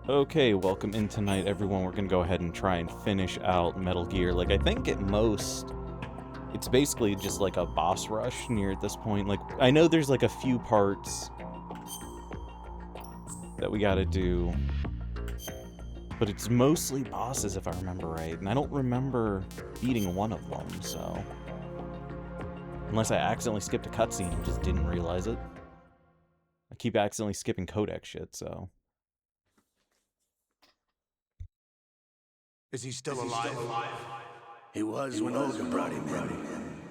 Okay, welcome in tonight, everyone. We're gonna go ahead and try and finish out Metal Gear. Like, I think at most, it's basically just like a boss rush near at this point. Like, I know there's like a few parts that we gotta do, but it's mostly bosses if I remember right, and I don't remember beating one of them, so... Unless I accidentally skipped a cutscene and just didn't realize it. I keep accidentally skipping codec shit, so... Is he still alive? He was when Olga brought him in.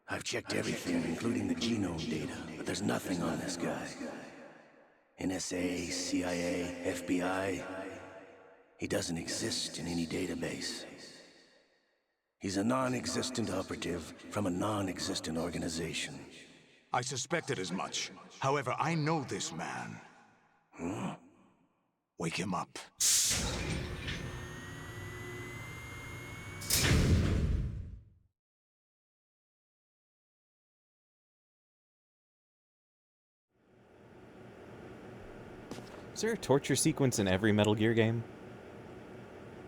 I've checked everything, including the genome data, but there's nothing on this guy. NSA, CIA, FBI. He doesn't exist in any database. He's a non-existent operative from a non-existent organization. I suspected as much. However, I know this man. Wake him up. Is there a torture sequence in every Metal Gear game?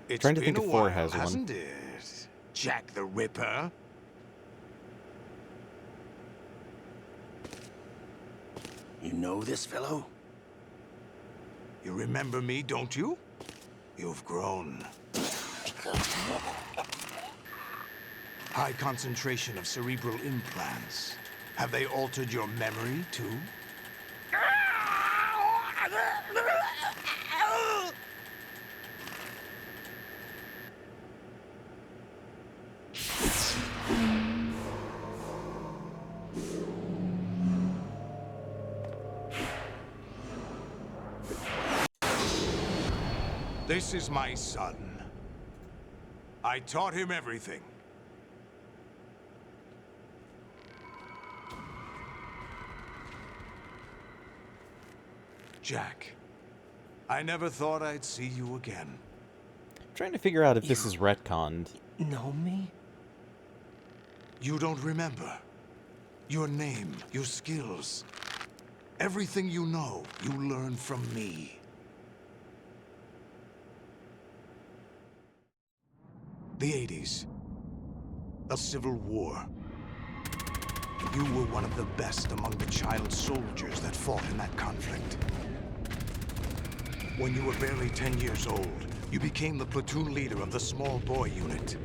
It's Trying to been think a if 4 while, has one. hasn't it? Jack the Ripper? You know this fellow? You remember me, don't you? You've grown. High concentration of cerebral implants. Have they altered your memory, too? This is my son. I taught him everything. Jack, I never thought I'd see you again. I'm trying to figure out if this is retconned. Know me? You don't remember. Your name, your skills. Everything you know, you learned from me. The 80s. A civil war. You were one of the best among the child soldiers that fought in that conflict. When you were barely 10 years old, you became the platoon leader of the small boy unit.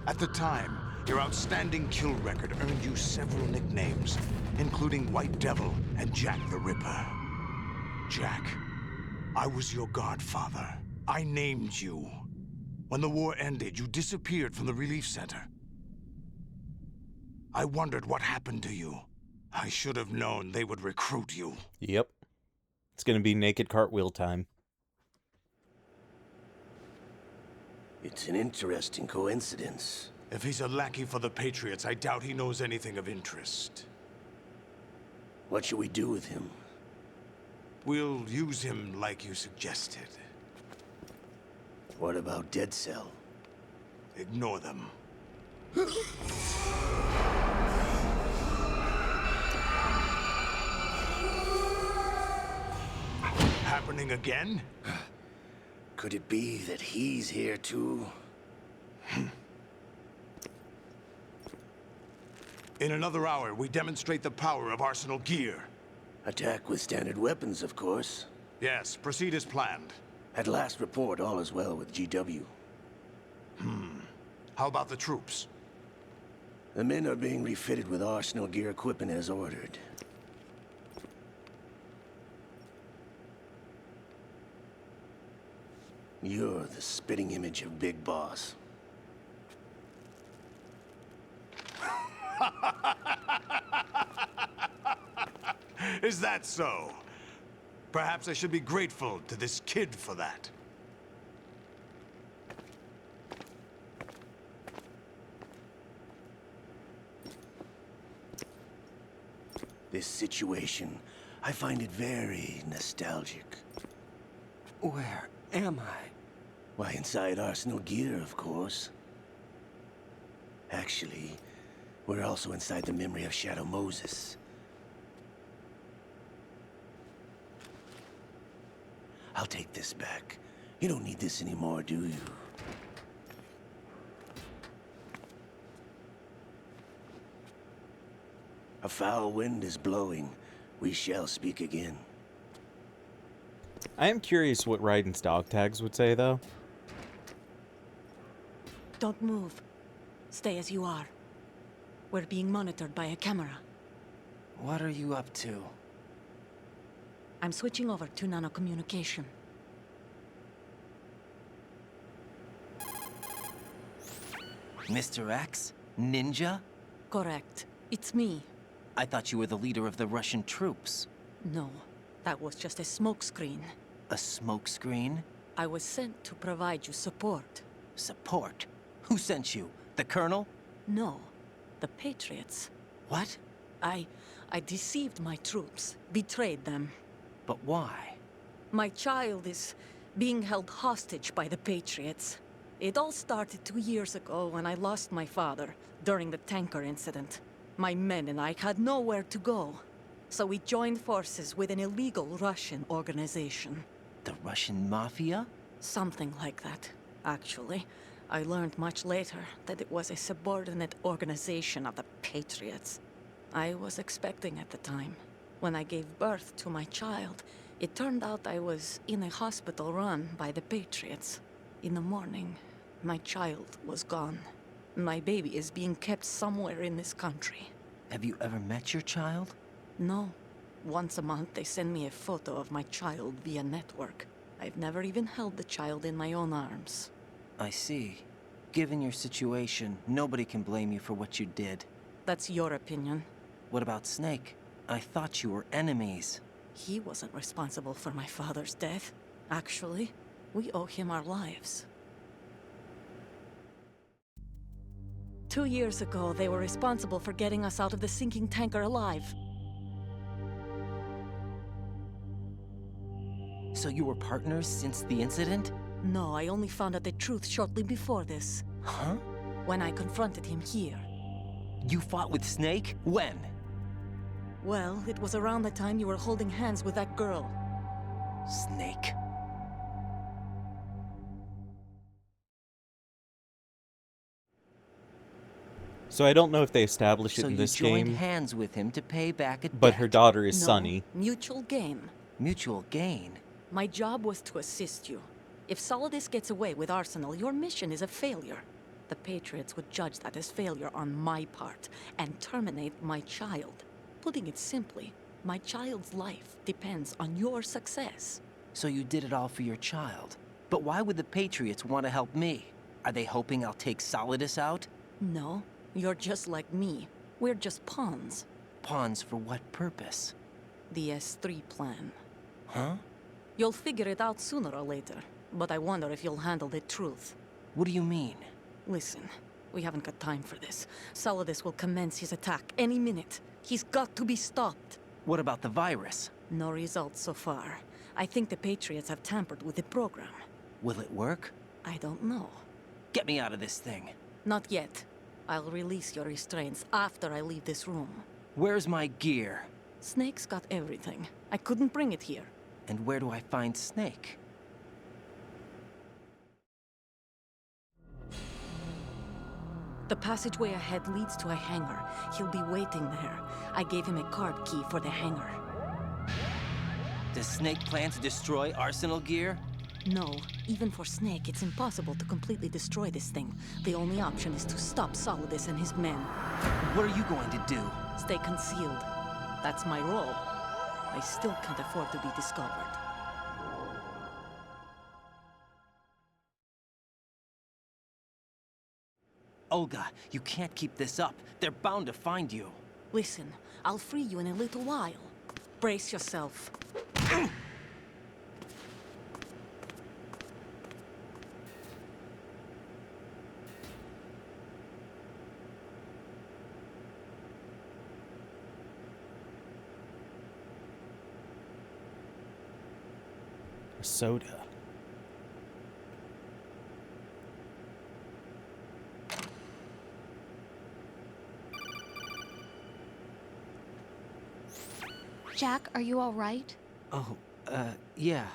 At the time, your outstanding kill record earned you several nicknames, including White Devil and Jack the Ripper. Jack, I was your godfather. I named you. When the war ended, you disappeared from the relief center. I wondered what happened to you. I should have known they would recruit you. Yep. It's gonna be naked cartwheel time. It's an interesting coincidence. If he's a lackey for the Patriots, I doubt he knows anything of interest. What should we do with him? We'll use him like you suggested. What about Dead Cell? Ignore them. Happening again? Could it be that he's here too? In another hour, we demonstrate the power of Arsenal gear. Attack with standard weapons, of course. Yes, proceed as planned. At last report, all is well with GW. How about the troops? The men are being refitted with Arsenal gear equipment as ordered. You're the spitting image of Big Boss. Is that so? Perhaps I should be grateful to this kid for that. This situation, I find it very nostalgic. Where am I? Why, inside Arsenal gear, of course. Actually, we're also inside the memory of Shadow Moses. I'll take this back. You don't need this anymore, do you? A foul wind is blowing. We shall speak again. I am curious what Raiden's dog tags would say, though. Don't move. Stay as you are. We're being monitored by a camera. What are you up to? I'm switching over to nanocommunication. Mr. X? Ninja? Correct. It's me. I thought you were the leader of the Russian troops. No, that was just a smokescreen. A smokescreen? I was sent to provide you support. Support? Who sent you? The Colonel? No, the Patriots. What? I deceived my troops, betrayed them. But why? My child is being held hostage by the Patriots. It all started 2 years ago when I lost my father during the tanker incident. My men and I had nowhere to go, so we joined forces with an illegal Russian organization. The Russian Mafia? Something like that, actually. I learned much later that it was a subordinate organization of the Patriots. I was expecting at the time. When I gave birth to my child, it turned out I was in a hospital run by the Patriots. In the morning, my child was gone. My baby is being kept somewhere in this country. Have you ever met your child? No. Once a month, they send me a photo of my child via network. I've never even held the child in my own arms. I see. Given your situation, nobody can blame you for what you did. That's your opinion. What about Snake? I thought you were enemies. He wasn't responsible for my father's death. Actually, we owe him our lives. 2 years ago, they were responsible for getting us out of the sinking tanker alive. So you were partners since the incident? No, I only found out the truth shortly before this. Huh? When I confronted him here. You fought with Snake? When? Well, it was around the time you were holding hands with that girl. Snake. So I don't know if they established it So in you this joined game, hands with him to pay back a but debt. her daughter is No, Sunny. mutual game. Mutual gain. My job was to assist you. If Solidus gets away with Arsenal, your mission is a failure. The Patriots would judge that as failure on my part and terminate my child. Putting it simply, my child's life depends on your success. So you did it all for your child. But why would the Patriots want to help me? Are they hoping I'll take Solidus out? No, you're just like me. We're just pawns. Pawns for what purpose? The S3 plan. Huh? You'll figure it out sooner or later, but I wonder if you'll handle the truth. What do you mean? Listen, we haven't got time for this. Solidus will commence his attack any minute. He's got to be stopped. What about the virus? No results so far. I think the Patriots have tampered with the program. Will it work? I don't know. Get me out of this thing. Not yet. I'll release your restraints after I leave this room. Where's my gear? Snake's got everything. I couldn't bring it here. And where do I find Snake? The passageway ahead leads to a hangar. He'll be waiting there. I gave him a card key for the hangar. Does Snake plan to destroy Arsenal gear? No, even for Snake, it's impossible to completely destroy this thing. The only option is to stop Solidus and his men. What are you going to do? Stay concealed. That's my role. I still can't afford to be discovered. Olga, you can't keep this up. They're bound to find you. Listen, I'll free you in a little while. Brace yourself. Soda. Jack, are you all right? Oh, yeah.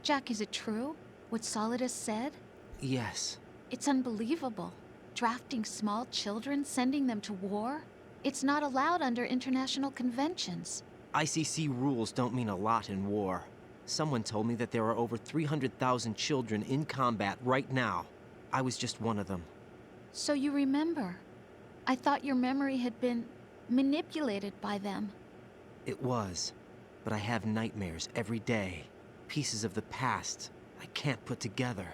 Jack, is it true? What Solidus said? Yes. It's unbelievable. Drafting small children, sending them to war? It's not allowed under international conventions. ICC rules don't mean a lot in war. Someone told me that there are over 300,000 children in combat right now. I was just one of them. So you remember. I thought your memory had been manipulated by them. It was. But I have nightmares every day. Pieces of the past I can't put together.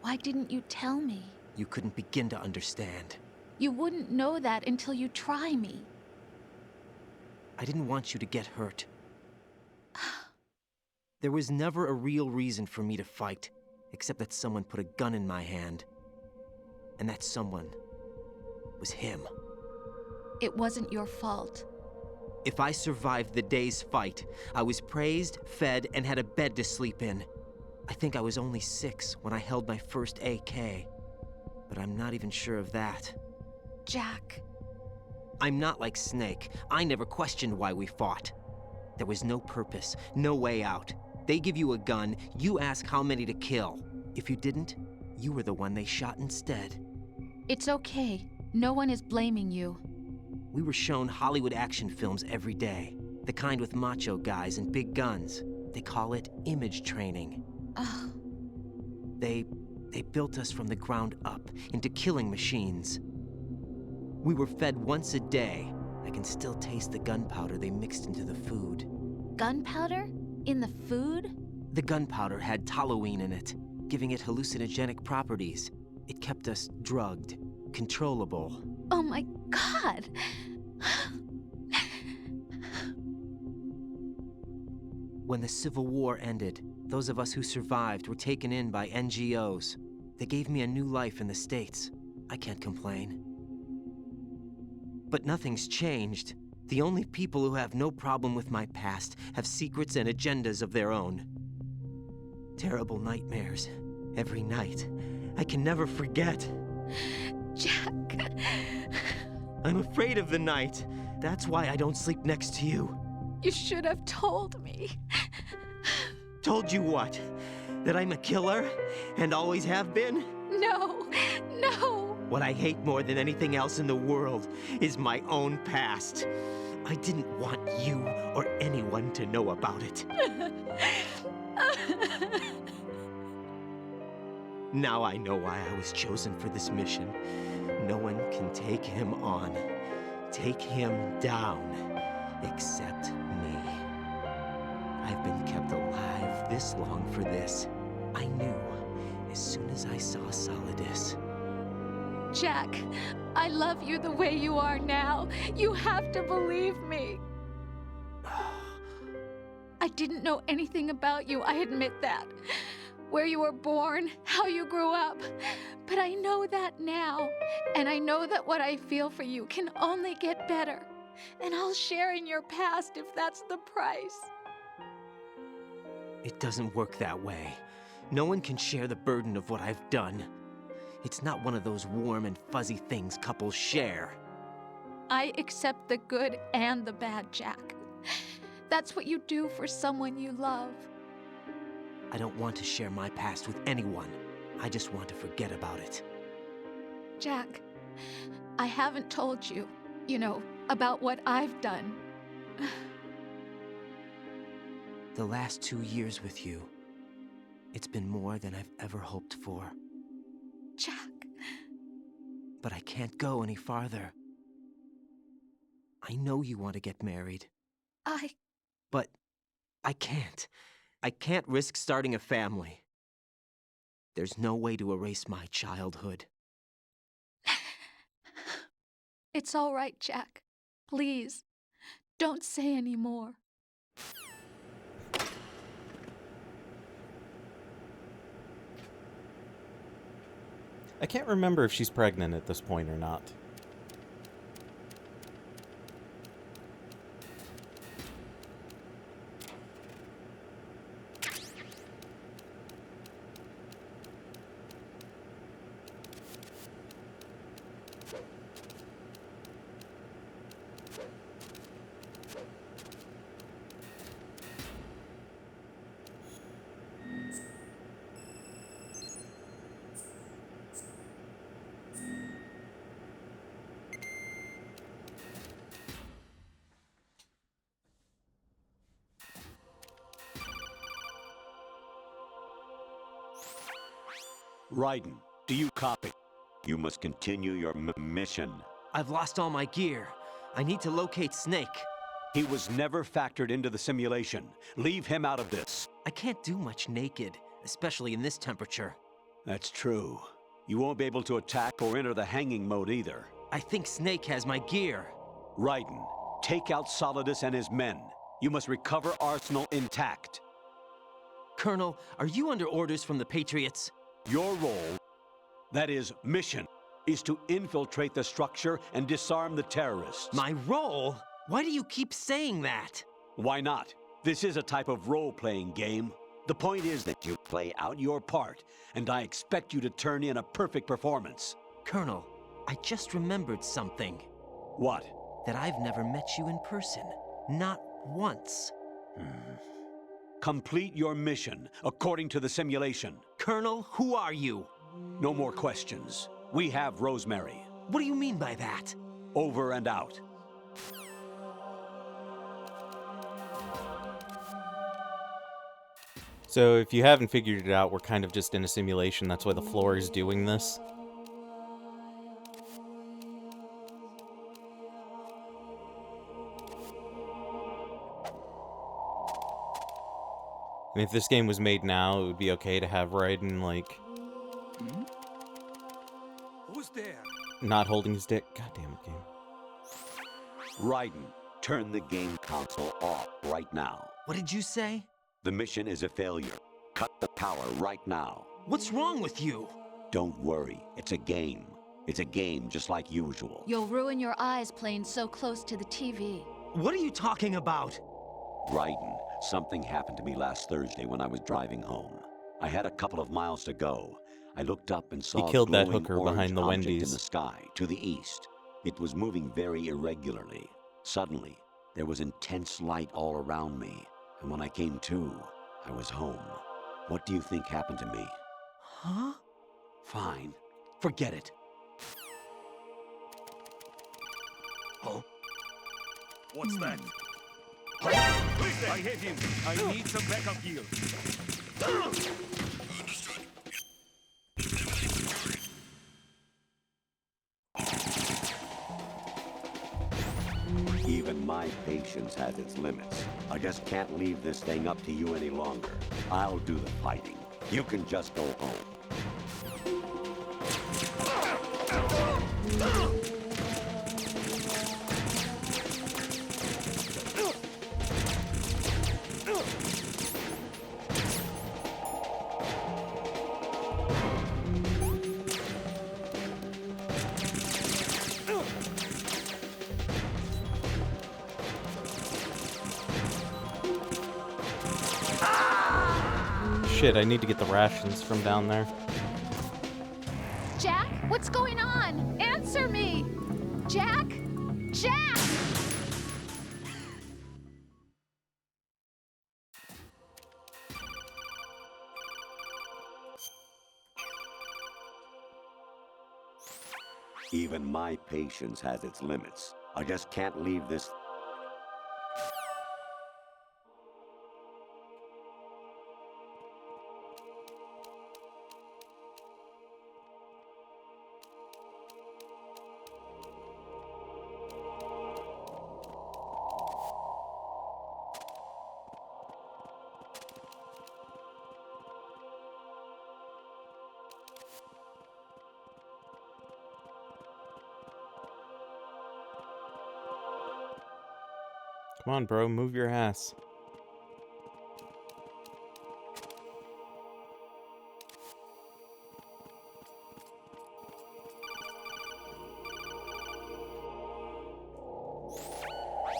Why didn't you tell me? You couldn't begin to understand. You wouldn't know that until you try me. I didn't want you to get hurt. There was never a real reason for me to fight, except that someone put a gun in my hand. And that someone was him. It wasn't your fault. If I survived the day's fight, I was praised, fed, and had a bed to sleep in. I think I was only 6 when I held my first AK. But I'm not even sure of that. Jack. I'm not like Snake. I never questioned why we fought. There was no purpose, no way out. They give you a gun, you ask how many to kill. If you didn't, you were the one they shot instead. It's okay. No one is blaming you. We were shown Hollywood action films every day. The kind with macho guys and big guns. They call it image training. Ugh. They built us from the ground up into killing machines. We were fed once a day. I can still taste the gunpowder they mixed into the food. Gunpowder? In the food? The gunpowder had toluene in it, giving it hallucinogenic properties. It kept us drugged, controllable. Oh my God! When the Civil War ended, those of us who survived were taken in by NGOs. They gave me a new life in the States. I can't complain. But nothing's changed. The only people who have no problem with my past have secrets and agendas of their own. Terrible nightmares. Every night. I can never forget. Jack. I'm afraid of the night. That's why I don't sleep next to you. You should have told me. Told you what? That I'm a killer? And always have been? No, no. What I hate more than anything else in the world is my own past. I didn't want you or anyone to know about it. Now I know why I was chosen for this mission. No one can take him on, take him down, except me. I've been kept alive this long for this. I knew as soon as I saw Solidus. Jack, I love you the way you are now. You have to believe me. I didn't know anything about you, I admit that. Where you were born, how you grew up. But I know that now. And I know that what I feel for you can only get better. And I'll share in your past if that's the price. It doesn't work that way. No one can share the burden of what I've done. It's not one of those warm and fuzzy things couples share. I accept the good and the bad, Jack. That's what you do for someone you love. I don't want to share my past with anyone. I just want to forget about it. Jack, I haven't told you, about what I've done. The last 2 years with you, it's been more than I've ever hoped for. Jack. But I can't go any farther. I know you want to get married. But I can't. I can't risk starting a family. There's no way to erase my childhood. It's all right, Jack. Please, don't say any more. I can't remember if she's pregnant at this point or not. Raiden, do you copy? You must continue your mission. I've lost all my gear. I need to locate Snake. He was never factored into the simulation. Leave him out of this. I can't do much naked, especially in this temperature. That's true. You won't be able to attack or enter the hanging mode either. I think Snake has my gear. Raiden, take out Solidus and his men. You must recover Arsenal intact. Colonel, are you under orders from the Patriots? Your role, that is, mission, is to infiltrate the structure and disarm the terrorists. My role? Why do you keep saying that? Why not? This is a type of role-playing game. The point is that you play out your part, and I expect you to turn in a perfect performance. Colonel, I just remembered something. What? That I've never met you in person. Not once. Complete your mission, according to the simulation. Colonel, who are you? No more questions. We have Rosemary. What do you mean by that? Over and out. So if you haven't figured it out, we're kind of just in a simulation. That's why the floor is doing this. And if this game was made now, it would be okay to have Raiden, like... Who's there? Not holding his dick. God damn it, game. Raiden, turn the game console off right now. What did you say? The mission is a failure. Cut the power right now. What's wrong with you? Don't worry, it's a game. It's a game just like usual. You'll ruin your eyes playing so close to the TV. What are you talking about? Raiden, something happened to me last Thursday when I was driving home. I had a couple of miles to go. I looked up and saw He killed a that glowing hooker orange behind the object Wendy's. in the sky to the east. It was moving very irregularly. Suddenly, there was intense light all around me, and when I came to, I was home. What do you think happened to me? Huh? Fine. Forget it. Huh? What's that? I hit him. I need some backup gear. Even my patience has its limits. I just can't leave this thing up to you any longer. I'll do the fighting. You can just go home. Shit, I need to get the rations from down there. Jack, what's going on? Answer me! Jack? Jack! Even my patience has its limits. I just can't leave this... Come on, bro, move your ass.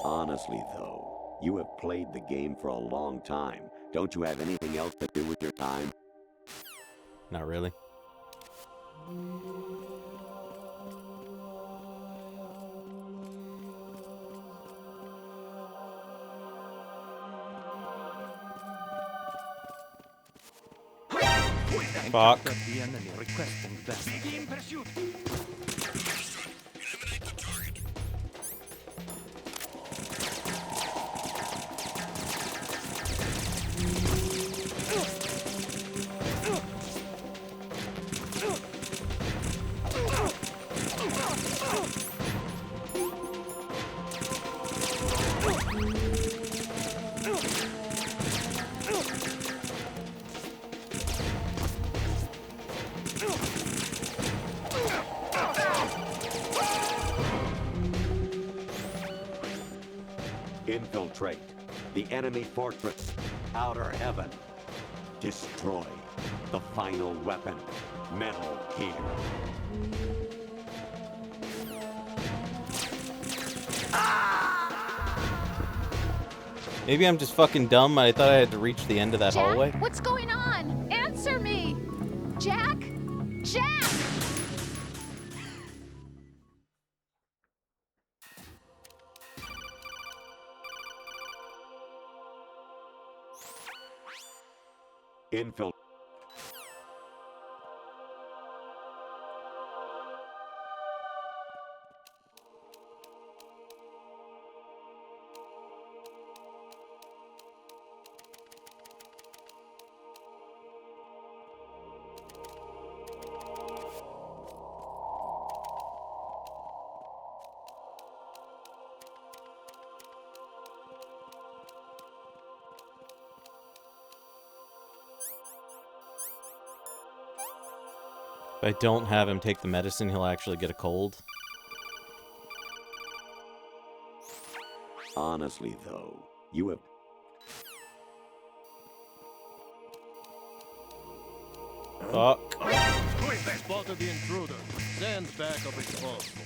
Honestly, though, you have played the game for a long time. Don't you have anything else to do with your time? Not really. Fuck. The enemy requesting backup. Begin pursuit. Infiltrate the enemy fortress, Outer Heaven. Destroy the final weapon, Metal Gear. Maybe I'm just fucking dumb. I thought I had to reach the end of that Jack, hallway. what's going on? Answer me! Jack? Jack! Infiltrate. If I don't have him take the medicine, he'll actually get a cold. Honestly, though, you have... Fuck. Quick, spotted the intruder. Stand back of its post.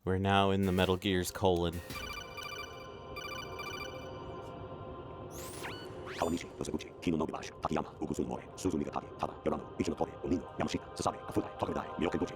We're now in the Metal Gear's colon. Kawanishi, Yoseguchi, Kino no Gibashi, Takayama, Ugusun Mori, Suzumi Gatari, Tada, Yorano, Ichino Tori, Onino, Yamashita, Sasabe, Afutai, Tokurodai, Miyokenbuchi.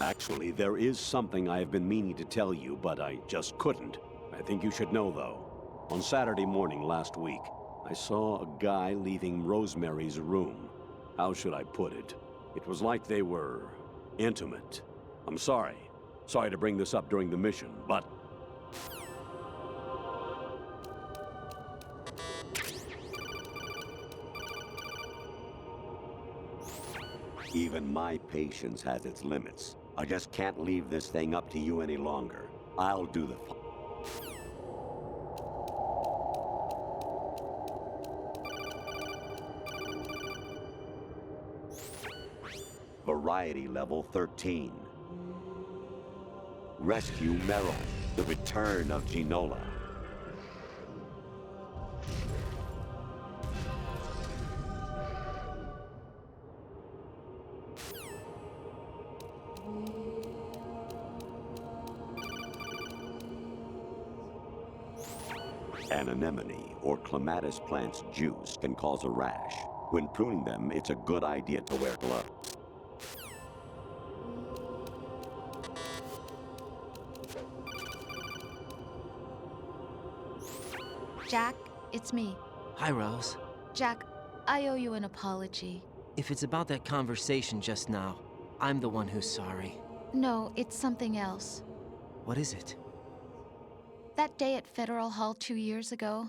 Actually, there is something I have been meaning to tell you, but I just couldn't. I think you should know, though. On Saturday morning last week, I saw a guy leaving Rosemary's room. How should I put it? It was like they were intimate. I'm sorry. Sorry to bring this up during the mission, but... Even my patience has its limits. I just can't leave this thing up to you any longer. I'll do the... Variety level 13. Rescue Meryl, the return of Ginola. An anemone or clematis plant's juice can cause a rash. When pruning them, it's a good idea to wear gloves. Jack, it's me. Hi, Rose. Jack, I owe you an apology. If it's about that conversation just now, I'm the one who's sorry. No, it's something else. What is it? That day at Federal Hall 2 years ago,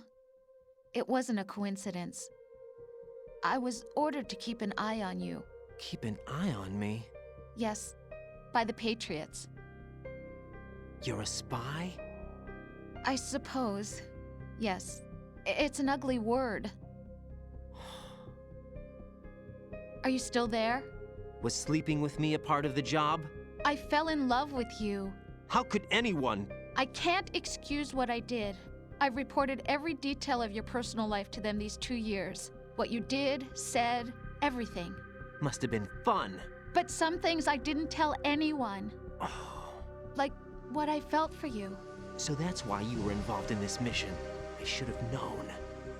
it wasn't a coincidence. I was ordered to keep an eye on you. Keep an eye on me? Yes, by the Patriots. You're a spy? I suppose. Yes. It's an ugly word. Are you still there? Was sleeping with me a part of the job? I fell in love with you. How could anyone? I can't excuse what I did. I've reported every detail of your personal life to them these 2 years. What you did, said, everything. Must have been fun. But some things I didn't tell anyone. Like what I felt for you. So that's why you were involved in this mission. I should have known.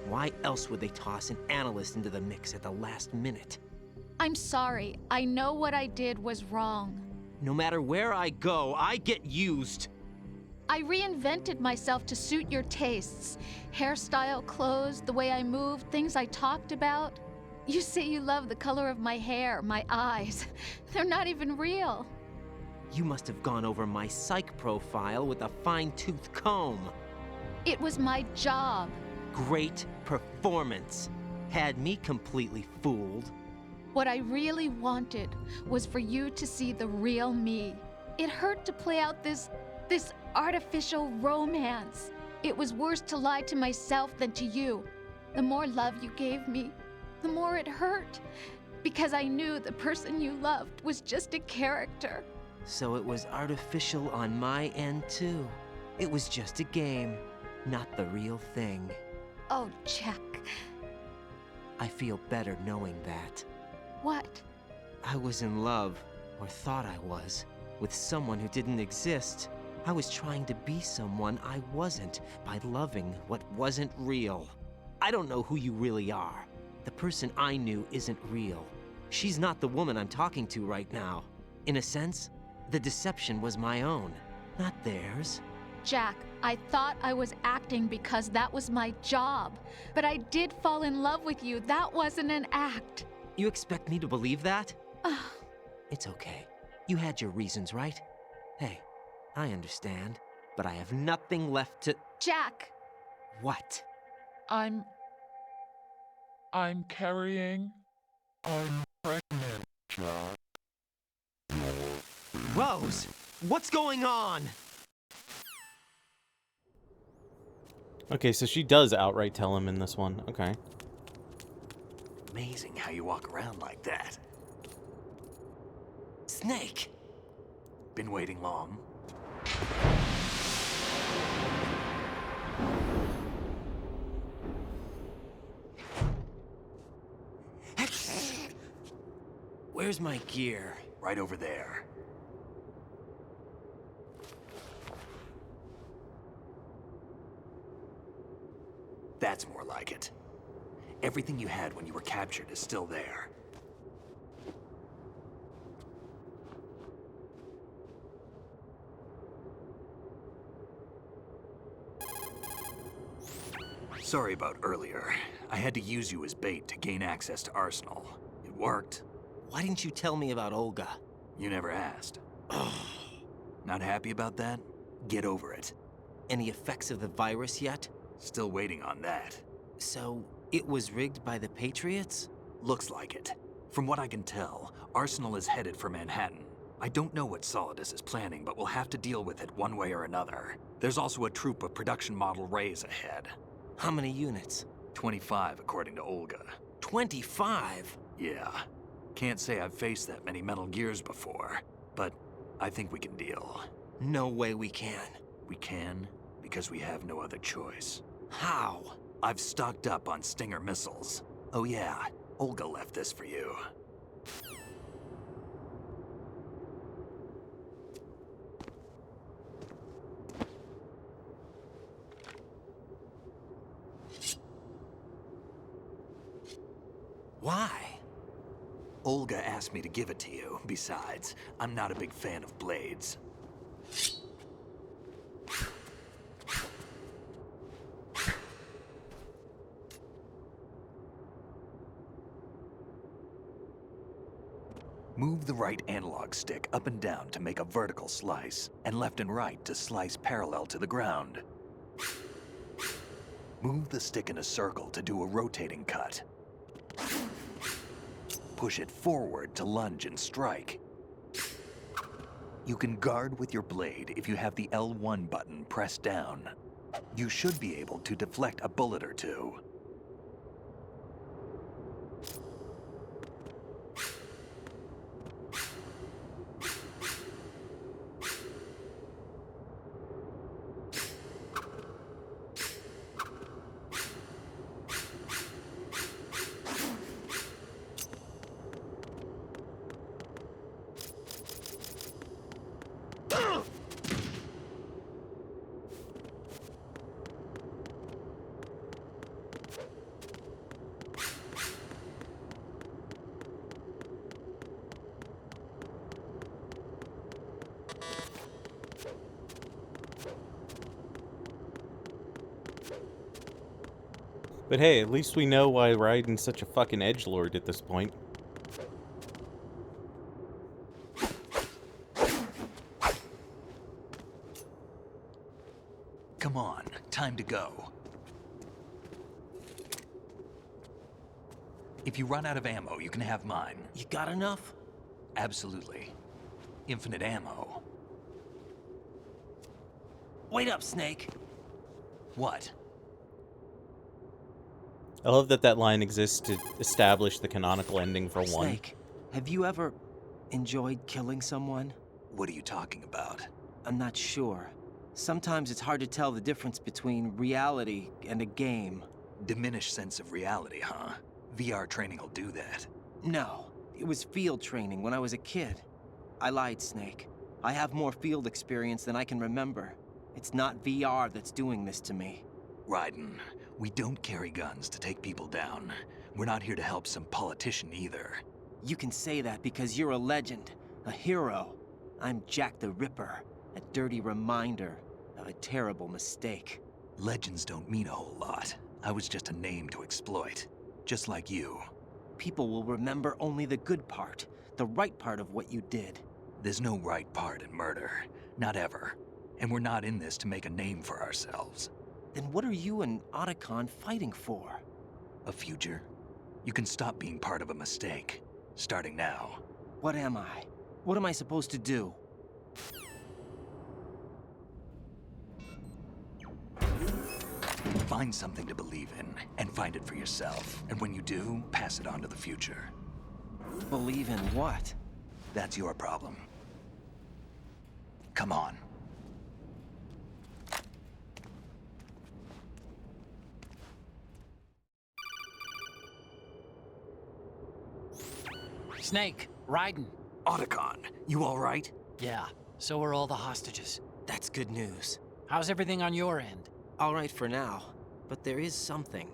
Why else would they toss an analyst into the mix at the last minute? I'm sorry. I know what I did was wrong. No matter where I go, I get used. I reinvented myself to suit your tastes. Hairstyle, clothes, the way I moved, things I talked about. You say you love the color of my hair, my eyes. They're not even real. You must have gone over my psych profile with a fine-tooth comb. It was my job. Great performance. Had me completely fooled. What I really wanted was for you to see the real me. It hurt to play out this artificial romance. It was worse to lie to myself than to you. The more love you gave me, the more it hurt. Because I knew the person you loved was just a character. So it was artificial on my end too. It was just a game, not the real thing. Oh, Jack. I feel better knowing that. What? I was in love, or thought I was, with someone who didn't exist. I was trying to be someone I wasn't by loving what wasn't real. I don't know who you really are. The person I knew isn't real. She's not the woman I'm talking to right now. In a sense, the deception was my own, not theirs. Jack, I thought I was acting because that was my job. But I did fall in love with you. That wasn't an act. You expect me to believe that? It's okay. You had your reasons, right? Hey, I understand, but I have nothing left to... Jack! What? I'm carrying. I'm pregnant, Jack. Rose! What's going on? Okay, so she does outright tell him in this one. Okay. Amazing how you walk around like that. Snake! Been waiting long? Where's my gear? Right over there. That's more like it. Everything you had when you were captured is still there. Sorry about earlier. I had to use you as bait to gain access to Arsenal. It worked. Why didn't you tell me about Olga? You never asked. Not happy about that? Get over it. Any effects of the virus yet? Still waiting on that. So, it was rigged by the Patriots? Looks like it. From what I can tell, Arsenal is headed for Manhattan. I don't know what Solidus is planning, but we'll have to deal with it one way or another. There's also a troop of production model Rays ahead. How many units? 25, according to Olga. 25? Yeah. Can't say I've faced that many Metal Gears before, but I think we can deal. No way we can. We can, because we have no other choice. How? I've stocked up on Stinger missiles. Oh yeah, Olga left this for you. Why? Olga asked me to give it to you. Besides, I'm not a big fan of blades. Move the right analog stick up and down to make a vertical slice, and left and right to slice parallel to the ground. Move the stick in a circle to do a rotating cut. Push it forward to lunge and strike. You can guard with your blade if you have the L1 button pressed down. You should be able to deflect a bullet or two. But hey, at least we know why Raiden's such a fucking edgelord at this point. Come on, time to go. If you run out of ammo, you can have mine. You got enough? Absolutely. Infinite ammo. Wait up, Snake. What? I love that that line exists to establish the canonical ending for one. Snake, have you ever enjoyed killing someone? What are you talking about? I'm not sure. Sometimes it's hard to tell the difference between reality and a game. Diminished sense of reality, huh? VR training will do that. No, it was field training when I was a kid. I lied, Snake. I have more field experience than I can remember. It's not VR that's doing this to me. Raiden, we don't carry guns to take people down. We're not here to help some politician either. You can say that because you're a legend, a hero. I'm Jack the Ripper, a dirty reminder of a terrible mistake. Legends don't mean a whole lot. I was just a name to exploit. Just like you. People will remember only the good part, the right part of what you did. There's no right part in murder. Not ever. And we're not in this to make a name for ourselves. Then what are you and Otacon fighting for? A future. You can stop being part of a mistake. Starting now. What am I? What am I supposed to do? Find something to believe in, and find it for yourself. And when you do, pass it on to the future. Believe in what? That's your problem. Come on. Snake, Raiden. Otacon, you all right? Yeah, so are all the hostages. That's good news. How's everything on your end? All right for now, but there is something.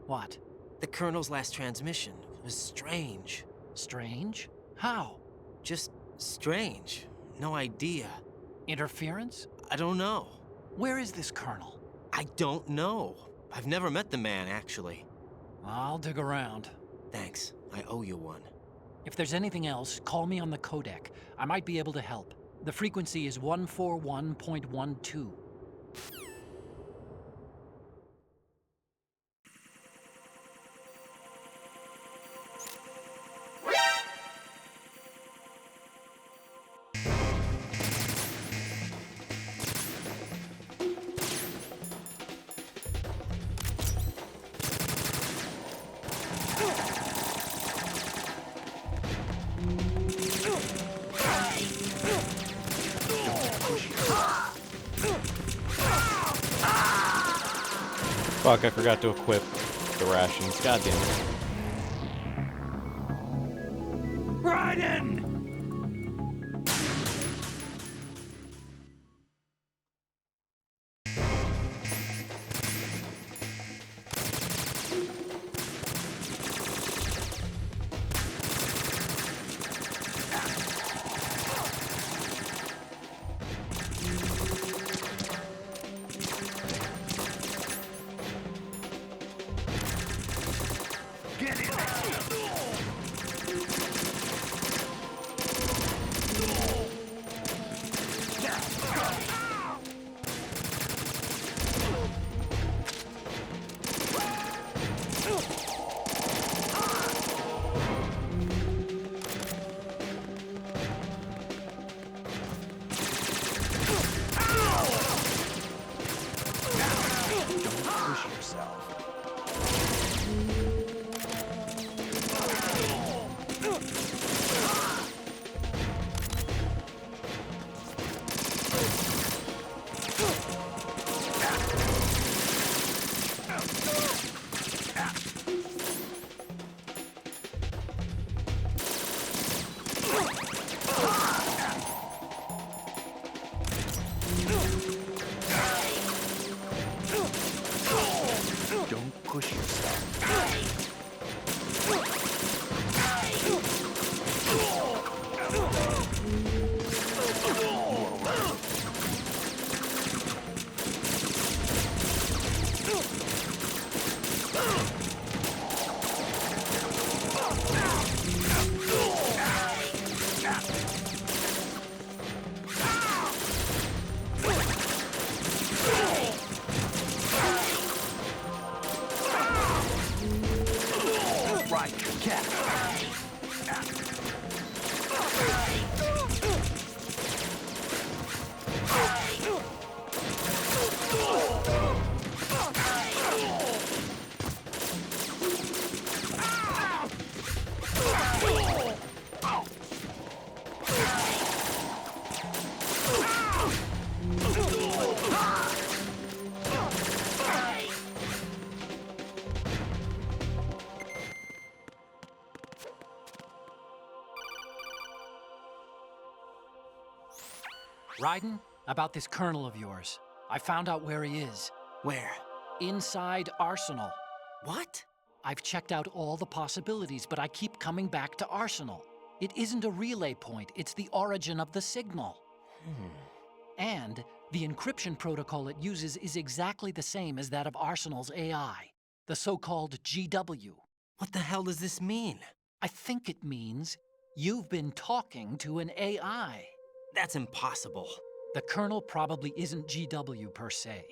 What? The Colonel's last transmission was strange. Strange? How? Just strange. No idea. Interference? I don't know. Where is this Colonel? I don't know. I've never met the man, actually. I'll dig around. Thanks. I owe you one. If there's anything else, call me on the codec. I might be able to help. The frequency is 141.12. Fuck, I forgot to equip the rations. God damn it. Raiden! Raiden, about this colonel of yours. I found out where he is. Where? Inside Arsenal. What? I've checked out all the possibilities, but I keep coming back to Arsenal. It isn't a relay point, it's the origin of the signal. And the encryption protocol it uses is exactly the same as that of Arsenal's AI, the so-called GW. What the hell does this mean? I think it means you've been talking to an AI. That's impossible. The kernel probably isn't GW per se.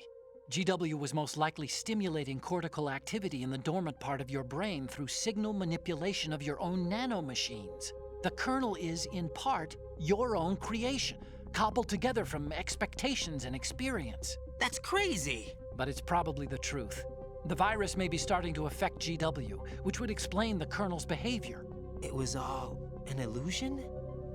GW was most likely stimulating cortical activity in the dormant part of your brain through signal manipulation of your own nanomachines. The kernel is, in part, your own creation, cobbled together from expectations and experience. That's crazy! But it's probably the truth. The virus may be starting to affect GW, which would explain the kernel's behavior. It was all an illusion?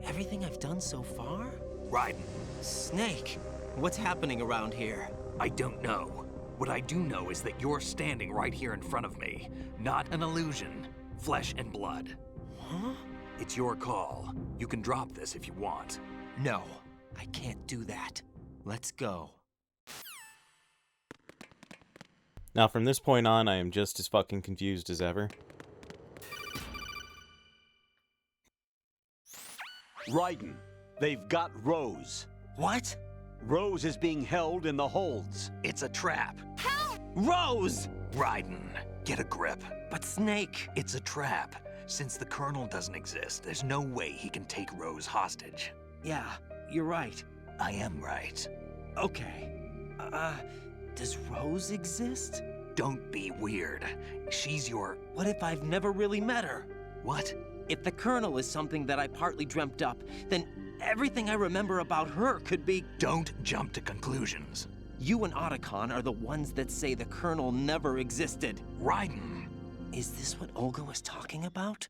Everything I've done so far? Raiden, Snake, what's happening around here? I don't know. What I do know is that you're standing right here in front of me. Not an illusion. Flesh and blood. Huh? It's your call. You can drop this if you want. No, I can't do that. Let's go. Now, from this point on, I am just as fucking confused as ever. Raiden, they've got Rose. What? Rose is being held in the holds. It's a trap. Rose! Raiden, get a grip. But Snake... It's a trap. Since the Colonel doesn't exist, there's no way he can take Rose hostage. Yeah, you're right. I am right. Okay. Does Rose exist? Don't be weird. She's your... What if I've never really met her? What? If the Colonel is something that I partly dreamt up, then everything I remember about her could be... Don't jump to conclusions. You and Otacon are the ones that say the Colonel never existed. Raiden! Is this what Olga was talking about?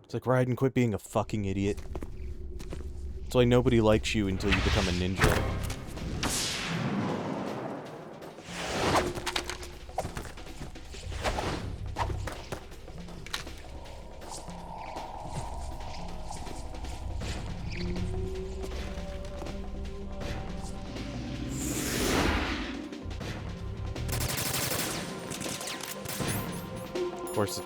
It's like, Raiden, quit being a fucking idiot. It's why nobody likes you until you become a ninja. Of course,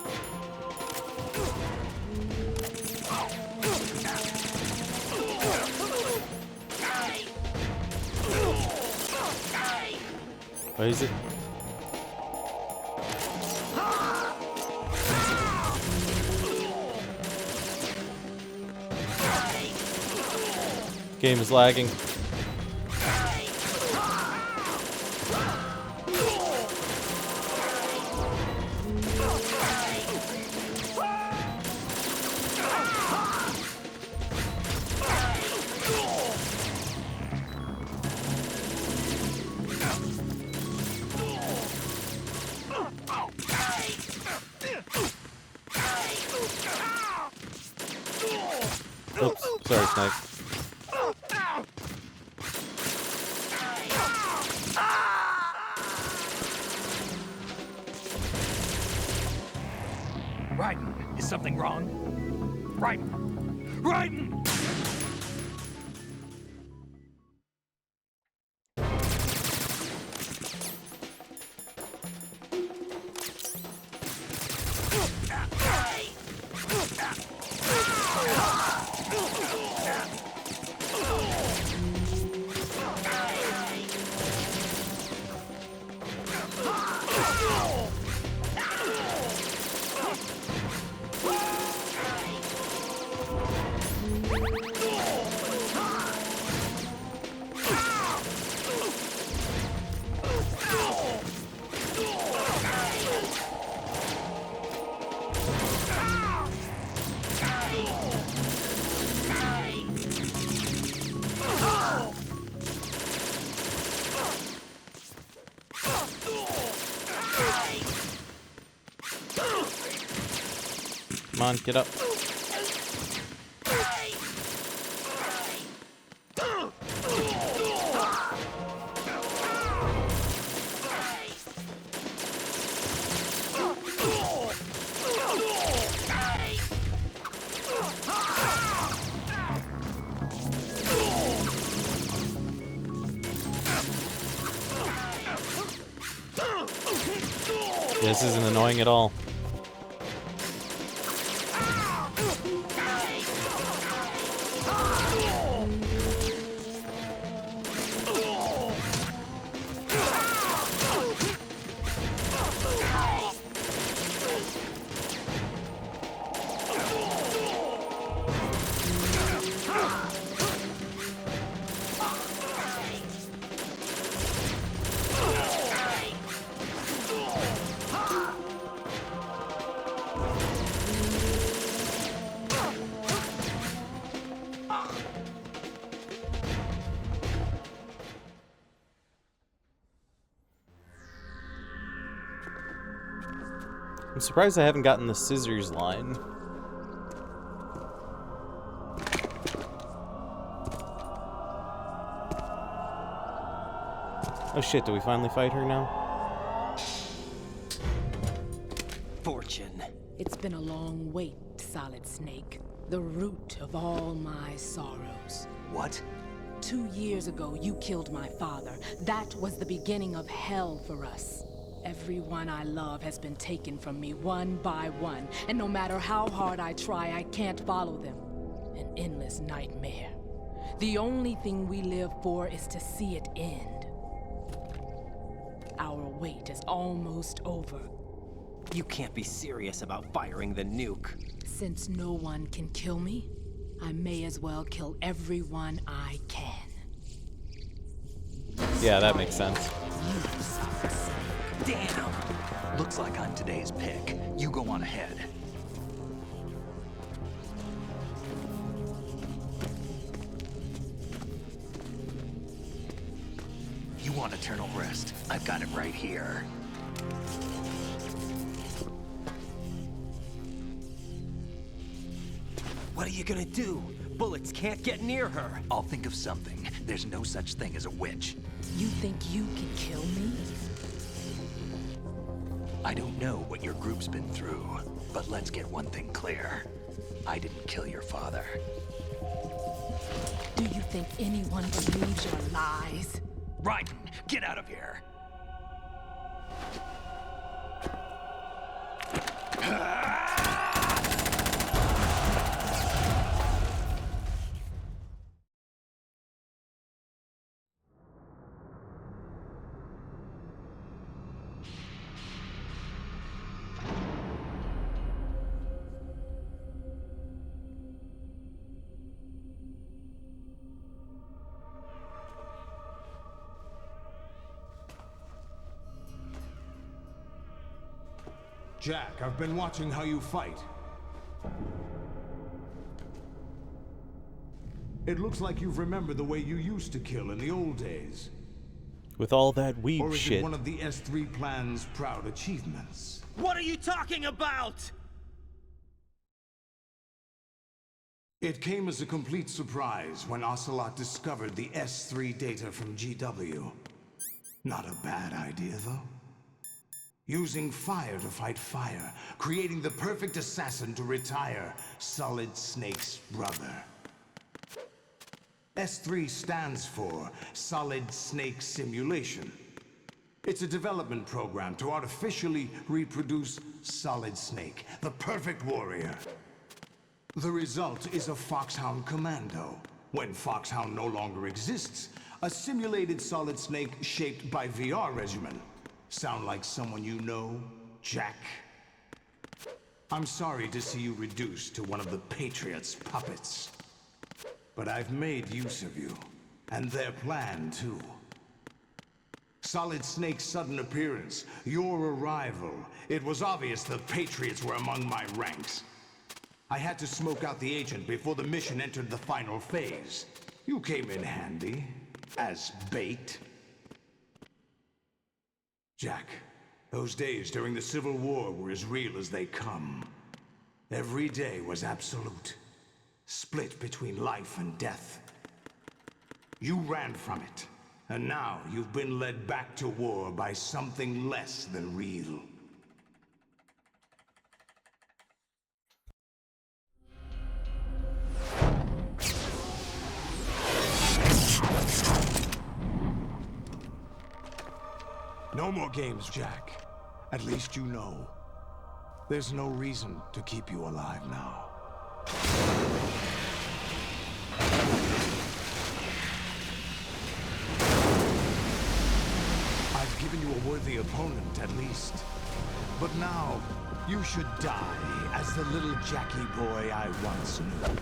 what is it? Game is lagging. Oops, sorry, Snake. Raiden, is something wrong? Raiden! Raiden! Come on, get up. this isn't annoying at all. I'm surprised I haven't gotten the scissors line. Oh shit, do we finally fight her now? Fortune. It's been a long wait, Solid Snake. The root of all my sorrows. What? 2 years ago, you killed my father. That was the beginning of hell for us. Everyone I love has been taken from me one by one, and no matter how hard I try, I can't follow them. An endless nightmare. The only thing we live for is to see it end. Our wait is almost over. You can't be serious about firing the nuke. Since no one can kill me, I may as well kill everyone I can. Yeah, that makes sense. Damn! Looks like I'm today's pick. You go on ahead. You want eternal rest? I've got it right here. What are you gonna do? Bullets can't get near her. I'll think of something. There's no such thing as a witch. You think you can kill me? I don't know what your group's been through, but let's get one thing clear. I didn't kill your father. Do you think anyone believes your lies? Raiden, get out of here! Jack, I've been watching how you fight. It looks like you've remembered the way you used to kill in the old days. With all that weed Or is shit. it one of the S3 plan's proud achievements? What are you talking about? It came as a complete surprise when Ocelot discovered the S3 data from GW. Not a bad idea, though. Using fire to fight fire, creating the perfect assassin to retire Solid Snake's brother. S3 stands for Solid Snake Simulation. It's a development program to artificially reproduce Solid Snake, the perfect warrior. The result is a Foxhound Commando. When Foxhound no longer exists, a simulated Solid Snake shaped by VR regimen. Sound like someone you know, Jack? I'm sorry to see you reduced to one of the Patriots' puppets. But I've made use of you, and their plan too. Solid Snake's sudden appearance, your arrival, it was obvious the Patriots were among my ranks. I had to smoke out the agent before the mission entered the final phase. You came in handy, as bait. Jack, those days during the Civil War were as real as they come. Every day was absolute, split between life and death. You ran from it, and now you've been led back to war by something less than real. No more games, Jack. At least you know. There's no reason to keep you alive now. I've given you a worthy opponent, at least. But now, you should die as the little Jackie boy I once knew.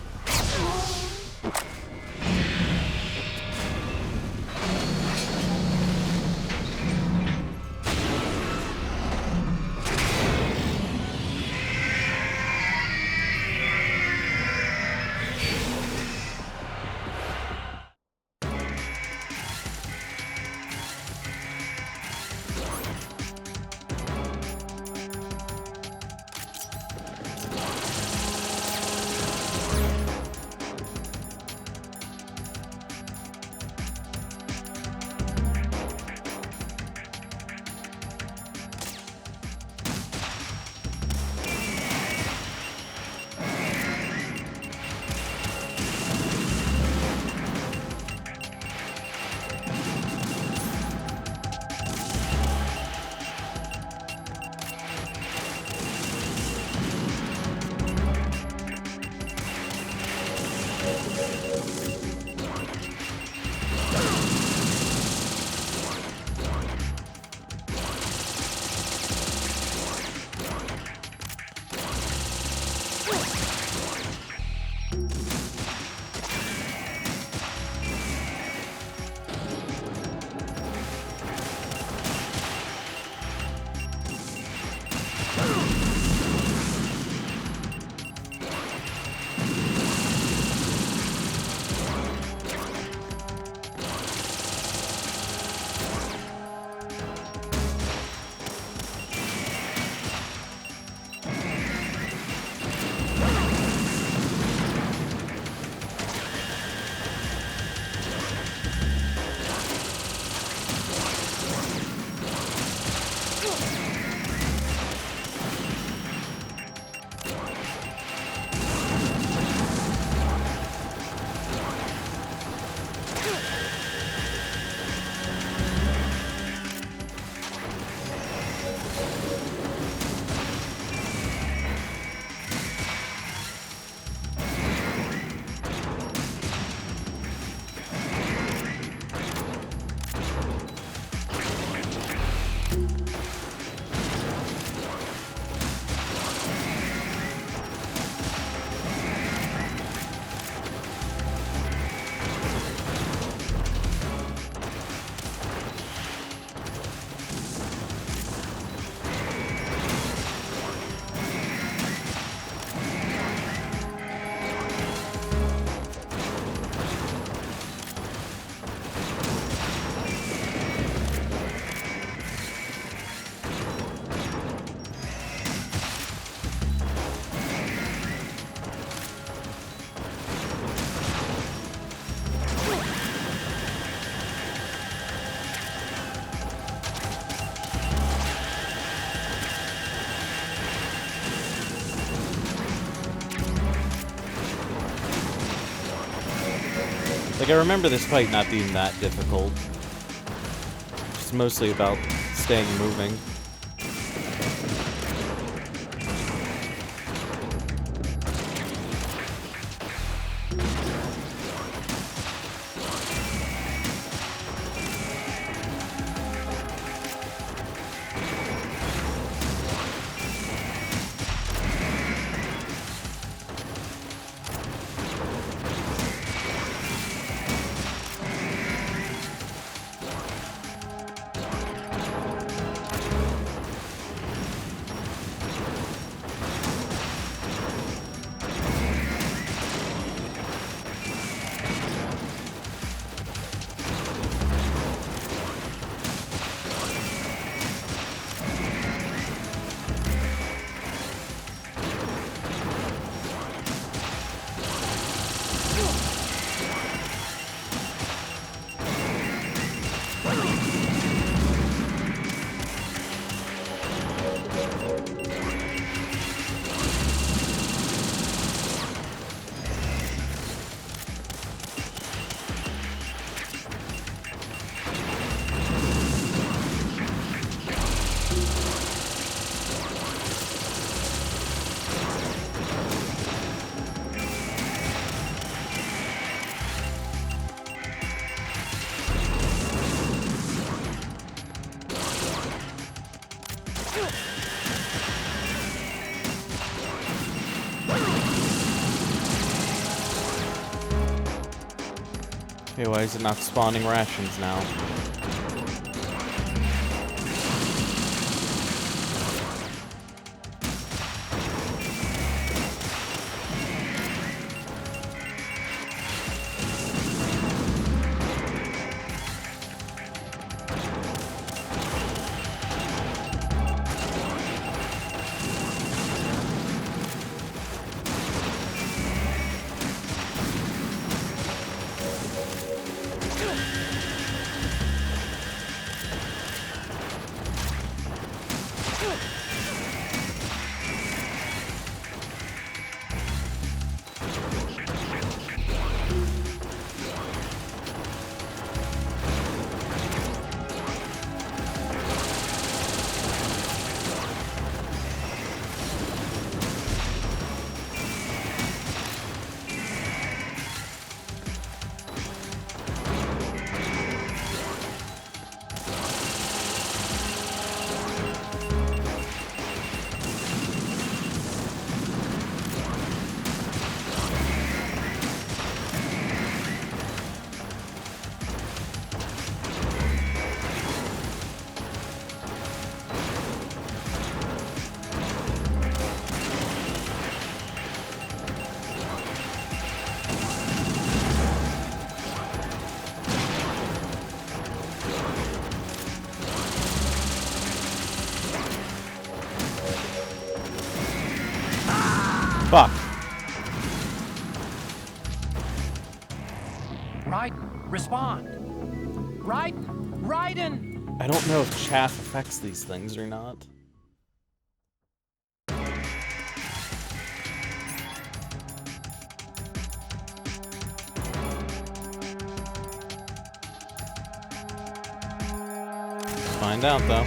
Like, I remember this fight not being that difficult. It's mostly about staying moving. Okay, why is it not spawning rations now? Fuck. Raiden, respond. Raiden! I don't know if chaff affects these things or not. Let's find out though.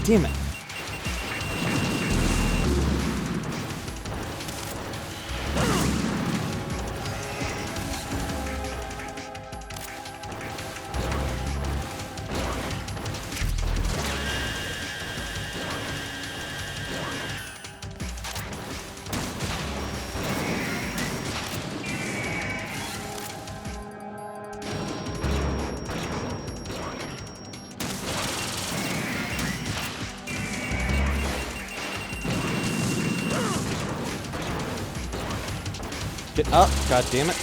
Damn it. Get up, god damn it.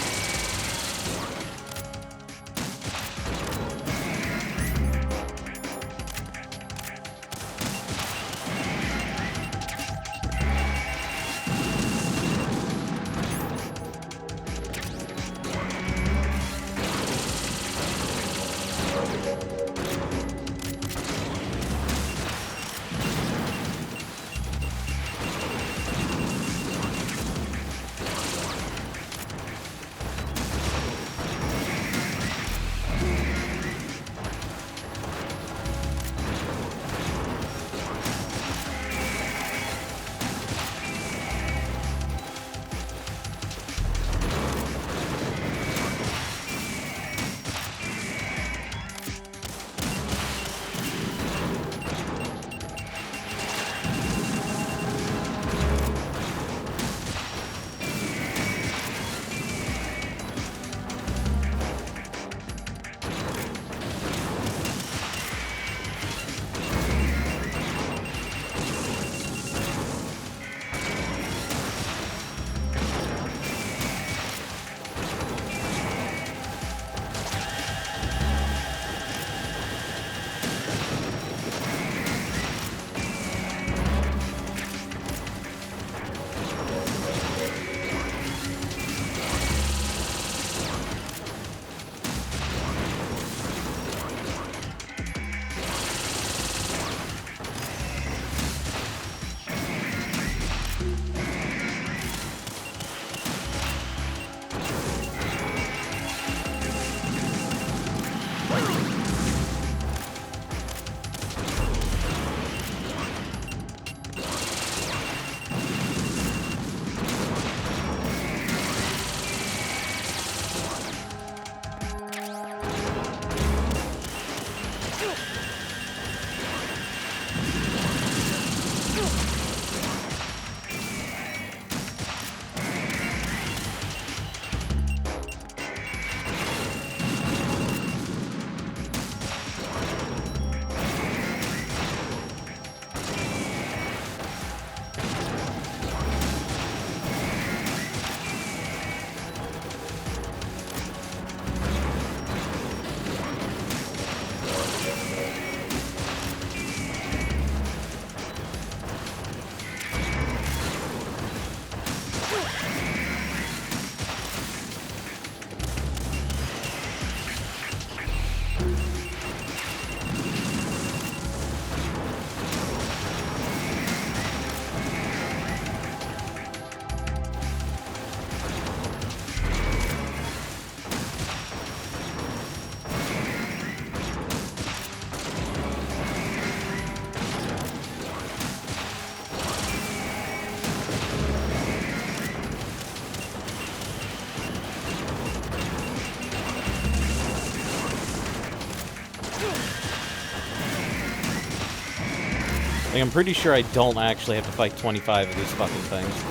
Like, I'm pretty sure I don't actually have to fight 25 of these fucking things.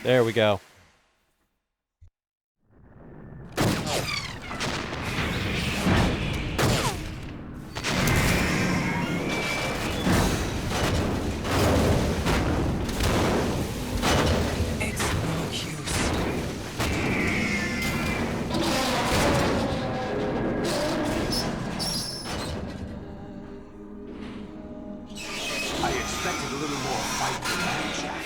There we go. I expected a little more fight than that, Jack.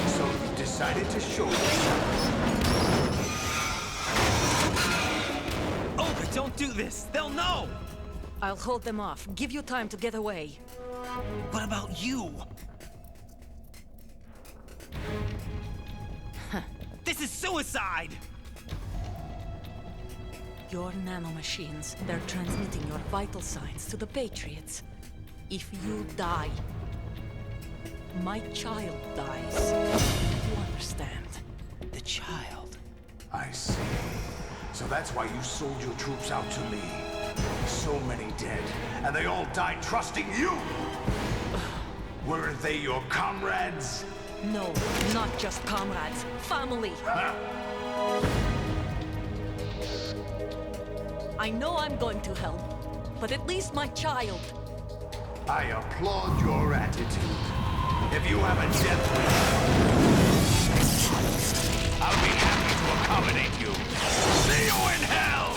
So you decided to show yourself. Olga, don't do this! They'll know! I'll hold them off. Give you time to get away. What about you? This is suicide! Your nanomachines, they're transmitting your vital signs to the Patriots. If you die, my child dies. You understand? The child. I see. So that's why you sold your troops out to me. So many dead, and they all died trusting you! Weren't they your comrades? No, not just comrades. Family. I know I'm going to help, but at least my child. I applaud your attitude. If you have a death wish, I'll be happy to accommodate you. See you in hell!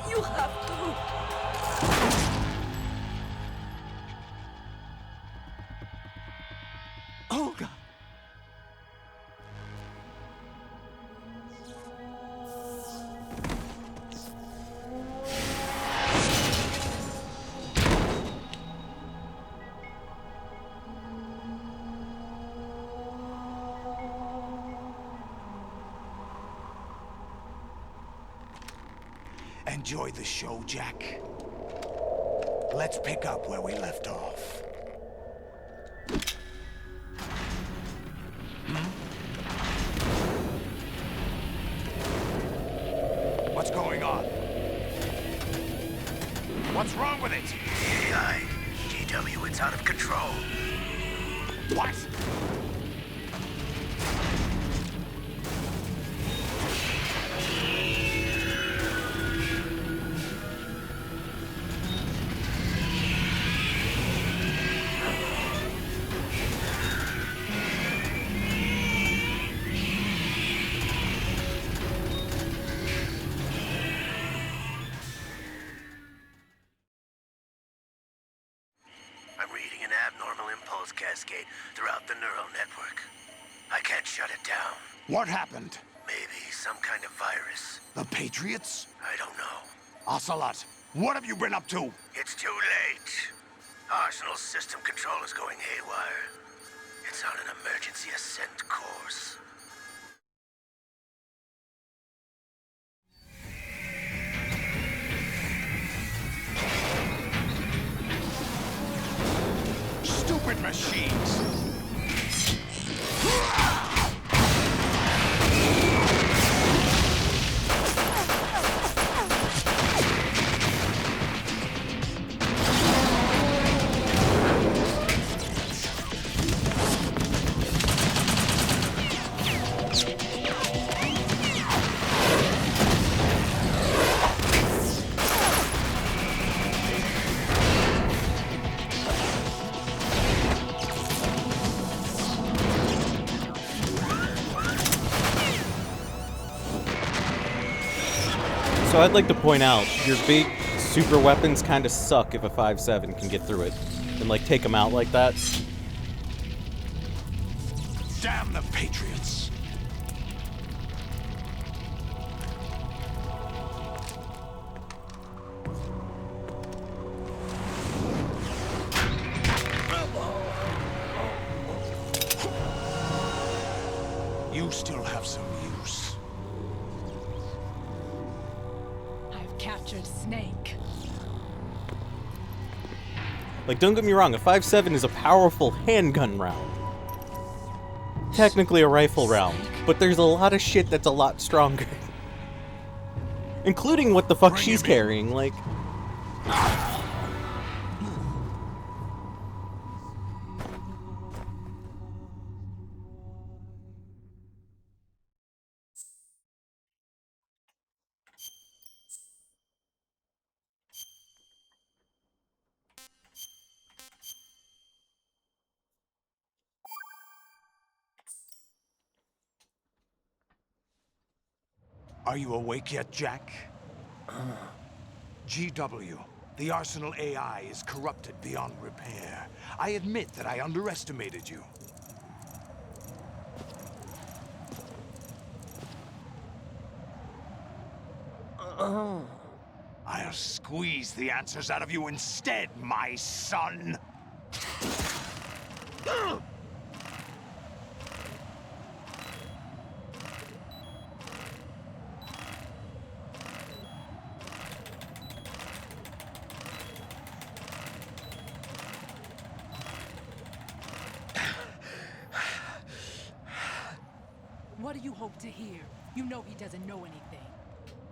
You have to. Olga! Enjoy the show, Jack. Let's pick up where we left off. What's going on? What's wrong with it? AI, GW, it's out of control. What? I'm reading an abnormal impulse cascade throughout the neural network. I can't shut it down. What happened? Maybe some kind of virus. The Patriots? I don't know. Ocelot, what have you been up to? It's too late. Arsenal's system control is going haywire. It's on an emergency ascent course. Stupid machines! So I'd like to point out, your big super weapons kind of suck if a 5/7 can get through it and like take them out like that. Damn the Patriots! You still have some use. I've captured Snake. Like, don't get me wrong, a 5/7 is a powerful handgun round. Technically a rifle round, but there's a lot of shit that's a lot stronger. Including what the fuck she's carrying, like... Are you awake yet, Jack? GW, the Arsenal AI is corrupted beyond repair. I admit that I underestimated you. I'll squeeze the answers out of you instead, my son! What do you hope to hear? You know he doesn't know anything.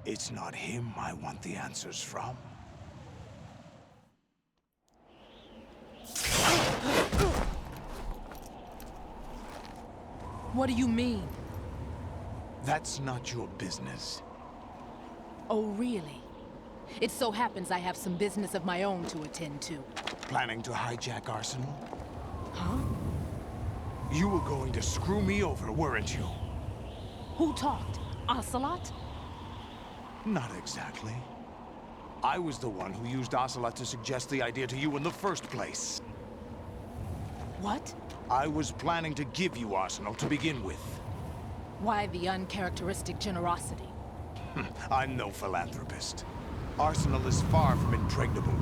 It's not him I want the answers from. What do you mean? That's not your business. Oh, really? It so happens I have some business of my own to attend to. Planning to hijack Arsenal? Huh? You were going to screw me over, weren't you? Who talked? Ocelot? Not exactly. I was the one who used Ocelot to suggest the idea to you in the first place. What? I was planning to give you Arsenal to begin with. Why the uncharacteristic generosity? I'm no philanthropist. Arsenal is far from impregnable.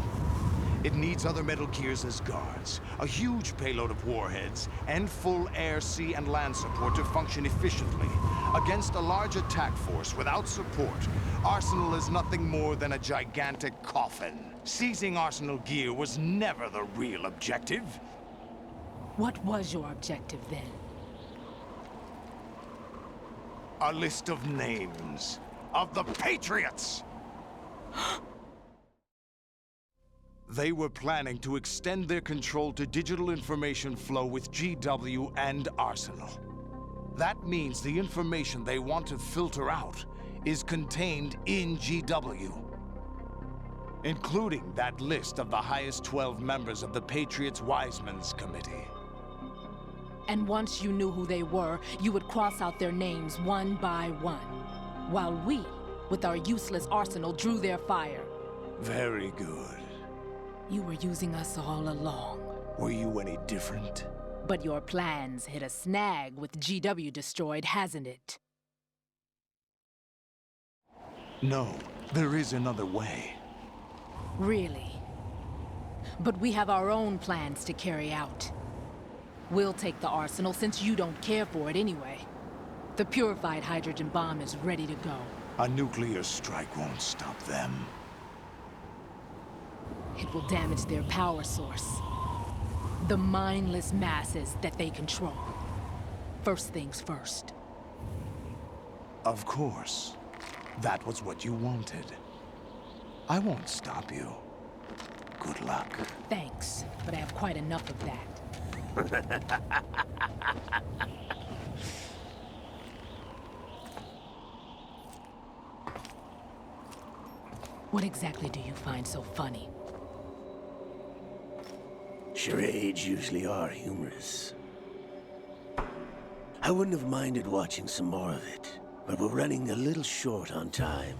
It needs other Metal Gears as guards, a huge payload of warheads, and full air, sea, and land support to function efficiently. Against a large attack force without support, Arsenal is nothing more than a gigantic coffin. Seizing Arsenal gear was never the real objective. What was your objective then? A list of names. of the Patriots! They were planning to extend their control to digital information flow with GW and Arsenal. That means the information they want to filter out is contained in GW, including that list of the highest 12 members of the Patriots' Wiseman's Committee. And once you knew who they were, you would cross out their names one by one, while we, with our useless arsenal, drew their fire. Very good. You were using us all along. Were you any different? But your plans hit a snag with GW destroyed, hasn't it? No, there is another way. Really? But we have our own plans to carry out. We'll take the arsenal since you don't care for it anyway. The purified hydrogen bomb is ready to go. A nuclear strike won't stop them. It will damage their power source. The mindless masses that they control. First things first. Of course. That was what you wanted. I won't stop you. Good luck. Thanks, but I have quite enough of that. What exactly do you find so funny? Charades usually are humorous. I wouldn't have minded watching some more of it, but we're running a little short on time.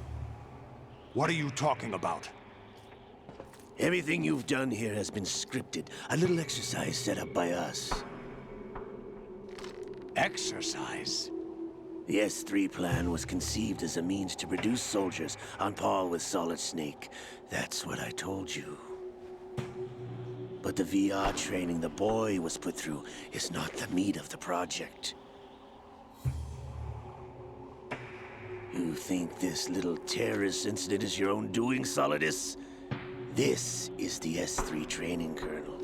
What are you talking about? Everything you've done here has been scripted. A little exercise set up by us. Exercise? The S3 plan was conceived as a means to produce soldiers on par with Solid Snake. That's what I told you. But the VR training the boy was put through is not the meat of the project. You think this little terrorist incident is your own doing, Solidus? This is the S3 training kernel.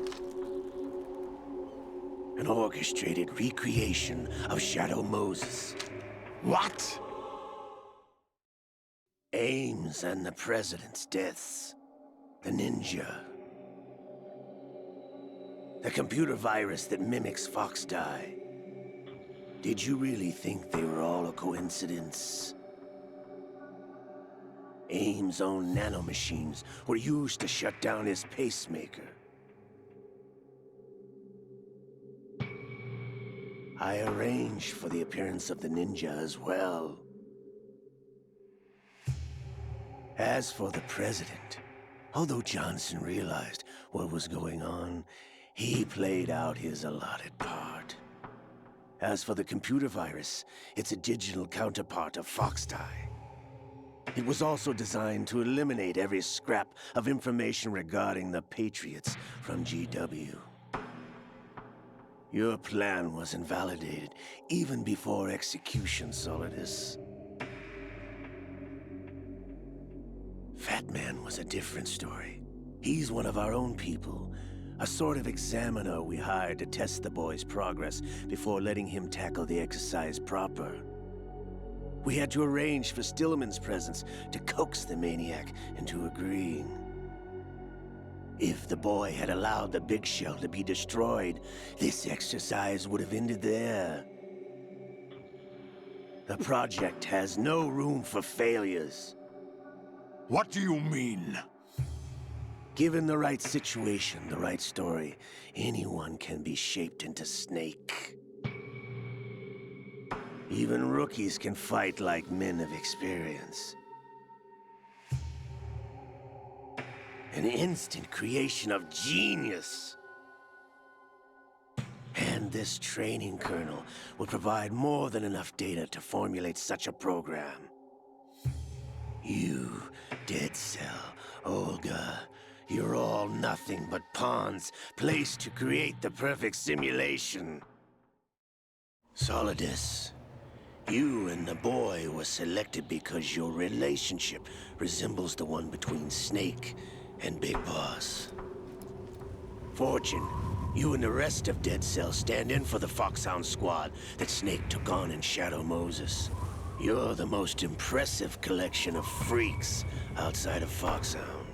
An orchestrated recreation of Shadow Moses. What? Ames and the President's deaths. The ninja. The computer virus that mimics Foxdie. Did you really think they were all a coincidence? Ames' own nanomachines were used to shut down his pacemaker. I arranged for the appearance of the ninja as well. As for the President, although Johnson realized what was going on, he played out his allotted part. As for the computer virus, it's a digital counterpart of Foxdie. It was also designed to eliminate every scrap of information regarding the Patriots from GW. Your plan was invalidated even before execution, Solidus. Fat Man was a different story. He's one of our own people, a sort of examiner we hired to test the boy's progress before letting him tackle the exercise proper. We had to arrange for Stillman's presence to coax the maniac into agreeing. If the boy had allowed the big shell to be destroyed, this exercise would have ended there. The project has no room for failures. What do you mean? Given the right situation, the right story, anyone can be shaped into Snake. Even rookies can fight like men of experience. An instant creation of genius. And this training kernel will provide more than enough data to formulate such a program. You, Dead Cell, Olga, you're all nothing but pawns placed to create the perfect simulation. Solidus, you and the boy were selected because your relationship resembles the one between Snake and Big Boss. Fortune, you and the rest of Dead Cell stand in for the Foxhound squad that Snake took on in Shadow Moses. You're the most impressive collection of freaks outside of Foxhound.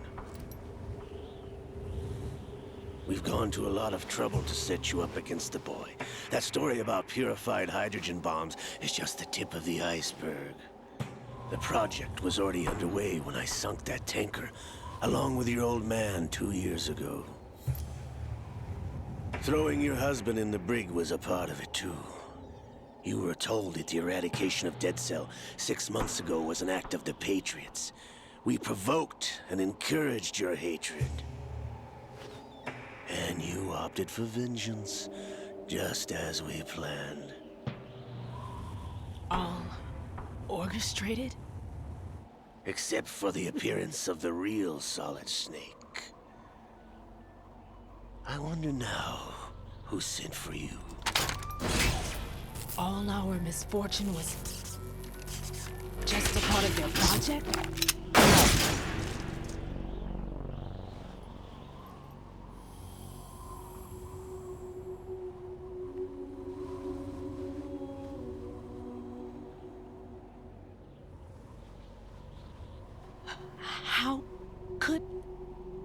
We've gone to a lot of trouble to set you up against the boy. That story about purified hydrogen bombs is just the tip of the iceberg. The project was already underway when I sunk that tanker, along with your old man 2 years ago. Throwing your husband in the brig was a part of it too. You were told that the eradication of Dead Cell 6 months ago was an act of the Patriots. We provoked and encouraged your hatred. And you opted for vengeance, just as we planned. All orchestrated? Except for the appearance of the real Solid Snake. I wonder now who sent for you. All our misfortune was just a part of their project? How could...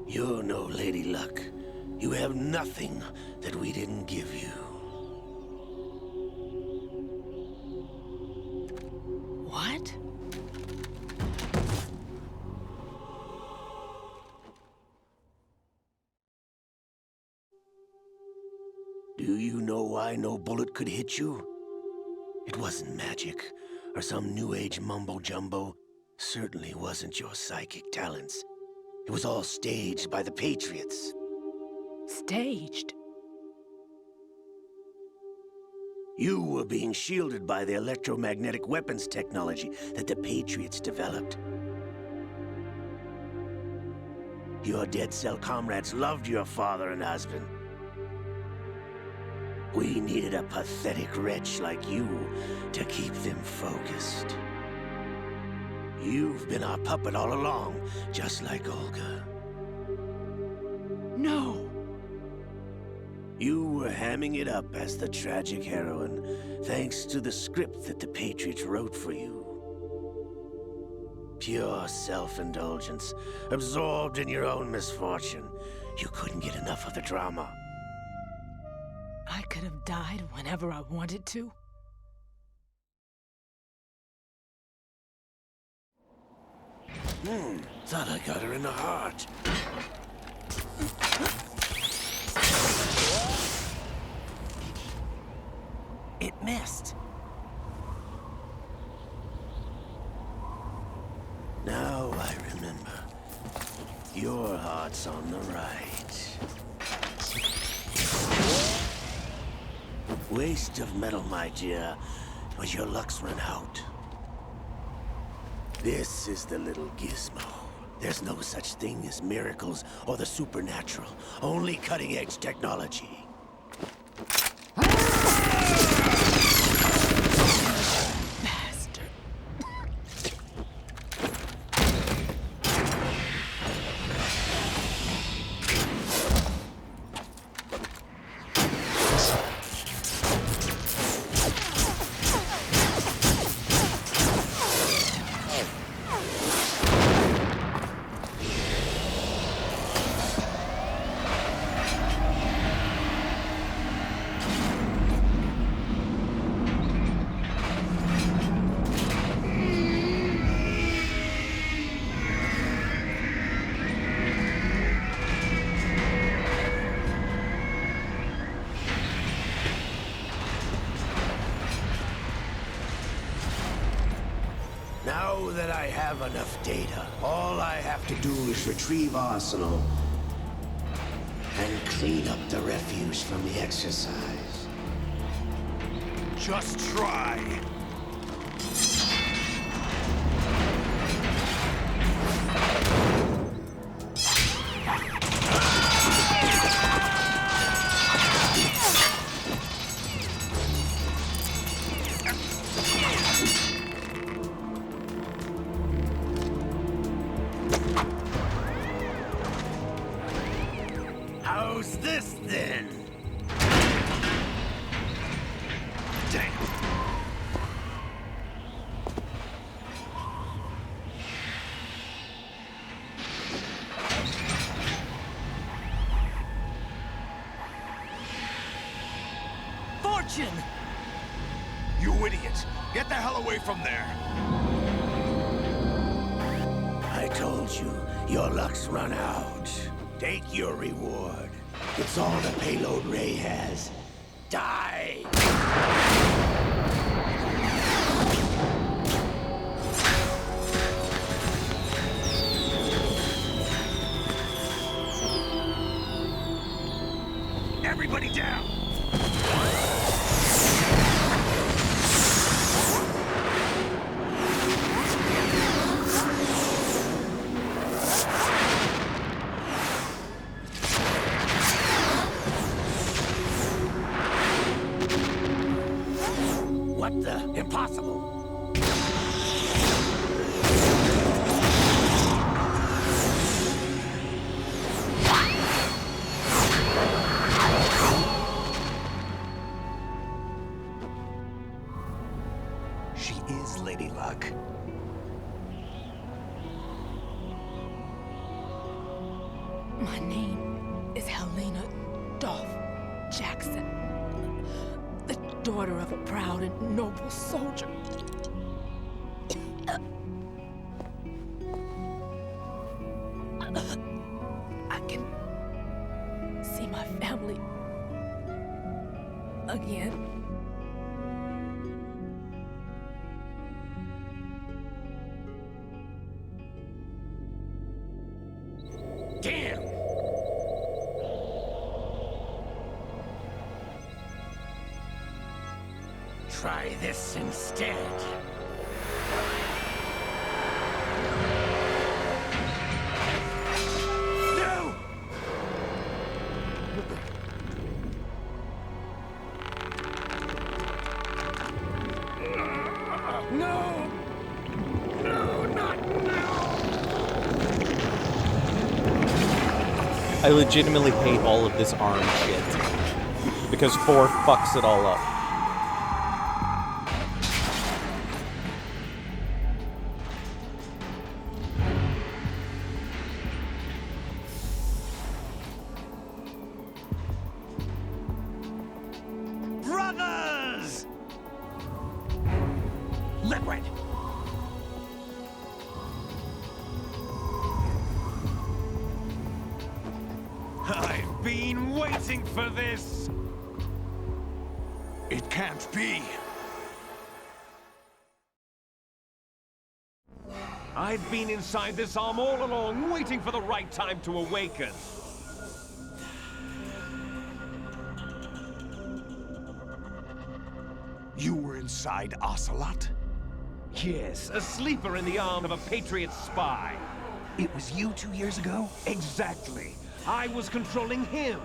You're no Lady Luck. You have nothing that we didn't give you. What? Do you know why no bullet could hit you? It wasn't magic, or some new age mumbo-jumbo. Certainly wasn't your psychic talents. It was all staged by the Patriots. Staged? You were being shielded by the electromagnetic weapons technology that the Patriots developed. Your Dead Cell comrades loved your father and husband. We needed a pathetic wretch like you to keep them focused. You've been our puppet all along, just like Olga. No! You were hamming it up as the tragic heroine, thanks to the script that the Patriots wrote for you. Pure self-indulgence, absorbed in your own misfortune. You couldn't get enough of the drama. I could have died whenever I wanted to. Thought I got her in the heart. It missed. Now I remember. Your heart's on the right. Waste of metal, my dear, but your luck's run out. This is the little gizmo. There's no such thing as miracles or the supernatural, only cutting-edge technology. Bastard. Now that I have enough data, all I have to do is retrieve Arsenal and clean up the refuse from the exercise. Just try. How's this then? Damn. attention! You idiot! Get the hell away from there! I told you, your luck's run out. Take your reward. It's all the payload Ray has. Die! Everybody down! What the? Impossible! She is Lady Luck. My name is Helena Dolph Jackson, the daughter of a proud and noble soldier. I can see my family again. Damn! Try this instead. No! No! No, not now! I legitimately hate all of this arm shit. Because 4 fucks it all up. Brothers! Liquid! I've been waiting for this! It can't be. I've been inside this arm all along, waiting for the right time to awaken. You were inside Ocelot? Yes, a sleeper in the arm of a Patriot spy. It was you 2 years ago? Exactly. I was controlling him.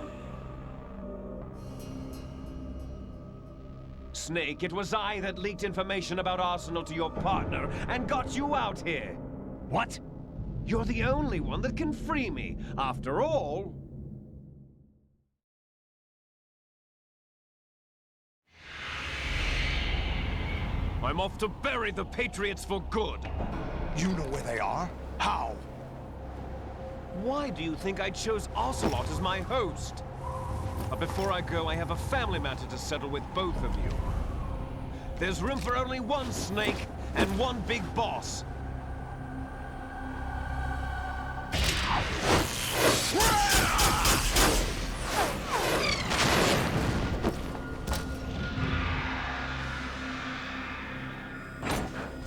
Snake, it was I that leaked information about Arsenal to your partner and got you out here. What? You're the only one that can free me. After all... I'm off to bury the Patriots for good. You know where they are? How? Why do you think I chose Ocelot as my host? But before I go, I have a family matter to settle with both of you. There's room for only one Snake and one big boss.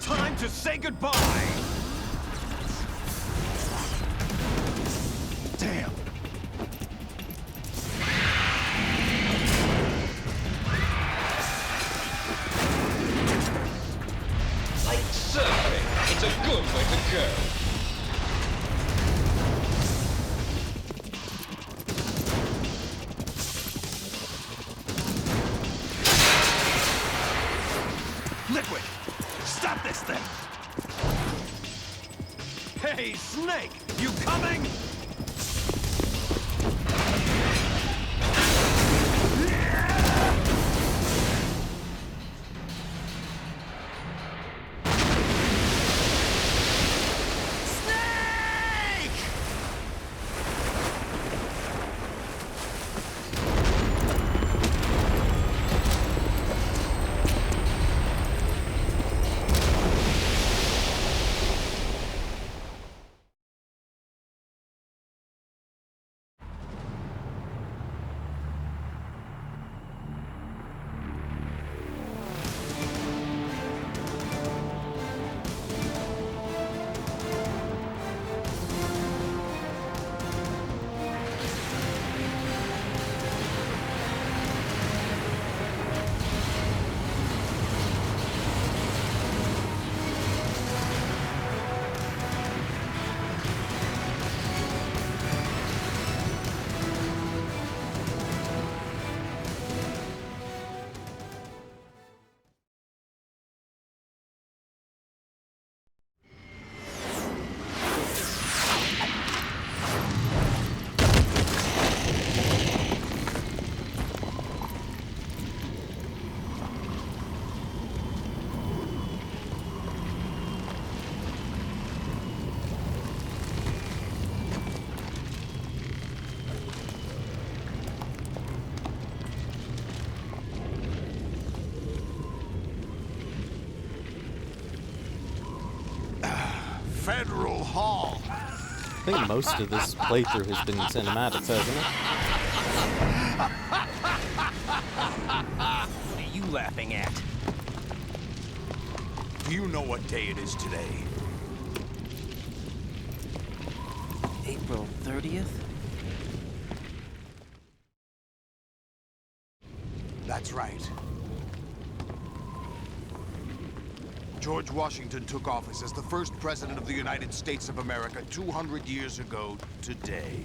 Time to say goodbye! Damn! Like surfing, it's a good way to go. Liquid! Stop this thing! Hey, Snake! You coming? I think most of this playthrough has been cinematics, hasn't it? What are you laughing at? Do you know what day it is today? April 30th? That's right. George Washington took office as the first president of the United States of America 200 years ago today.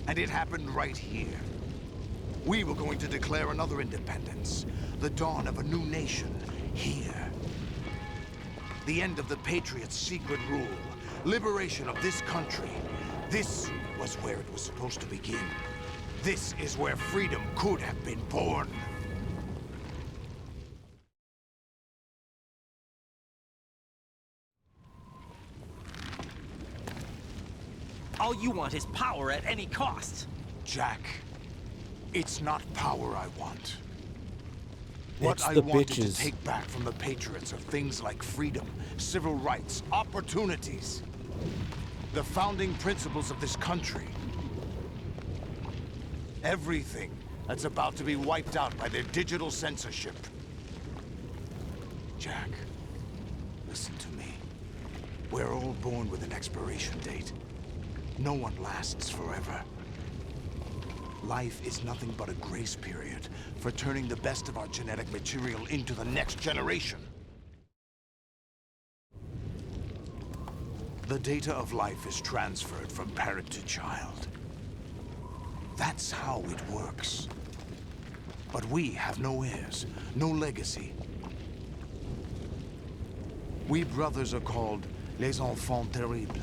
And it happened right here. We were going to declare another independence, the dawn of a new nation, here. The end of the Patriots' secret rule, liberation of this country. This was where it was supposed to begin. This is where freedom could have been born. All you want is power at any cost. Jack, it's not power I want. What It's I the wanted bitches. to take back from the Patriots are things like freedom, civil rights, opportunities. The founding principles of this country. Everything that's about to be wiped out by their digital censorship. Jack, listen to me. We're all born with an expiration date. No one lasts forever. Life is nothing but a grace period for turning the best of our genetic material into the next generation. The data of life is transferred from parent to child. That's how it works. But we have no heirs, no legacy. We brothers are called les enfants terribles.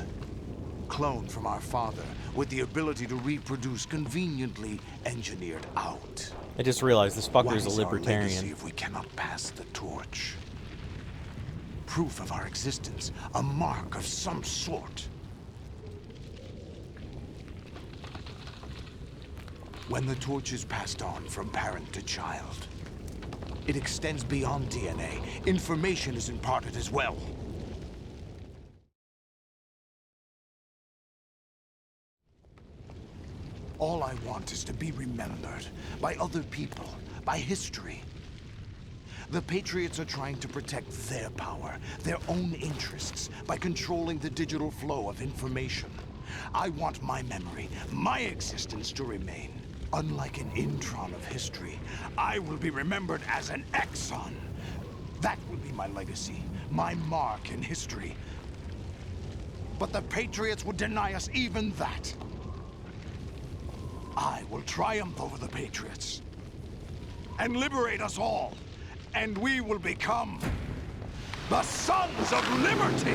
Cloned from our father, with the ability to reproduce conveniently engineered out. I just realized this What fucker's a is our legacy libertarian. if we cannot pass the torch? Proof of our existence, a mark of some sort. When the torch is passed on from parent to child, it extends beyond DNA. Information is imparted as well. All I want is to be remembered by other people, by history. The Patriots are trying to protect their power, their own interests, by controlling the digital flow of information. I want my memory, my existence to remain. Unlike an intron of history, I will be remembered as an exon. That will be my legacy, my mark in history. But the Patriots would deny us even that. I will triumph over the Patriots and liberate us all, and we will become the Sons of Liberty!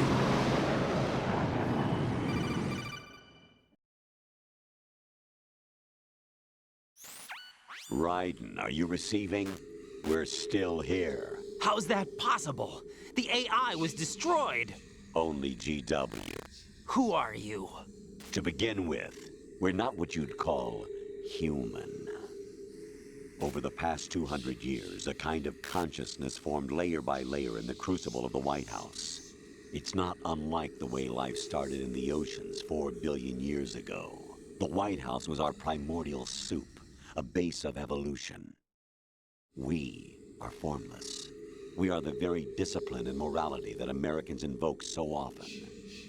Raiden, are you receiving? We're still here. How's that possible? The AI was destroyed. Only GW. Who are you? To begin with, we're not what you'd call human. Over the past 200 years, a kind of consciousness formed layer by layer in the crucible of the White House. It's not unlike the way life started in the oceans 4 billion years ago. The White House was our primordial soup, a base of evolution. We are formless. We are the very discipline and morality that Americans invoke so often.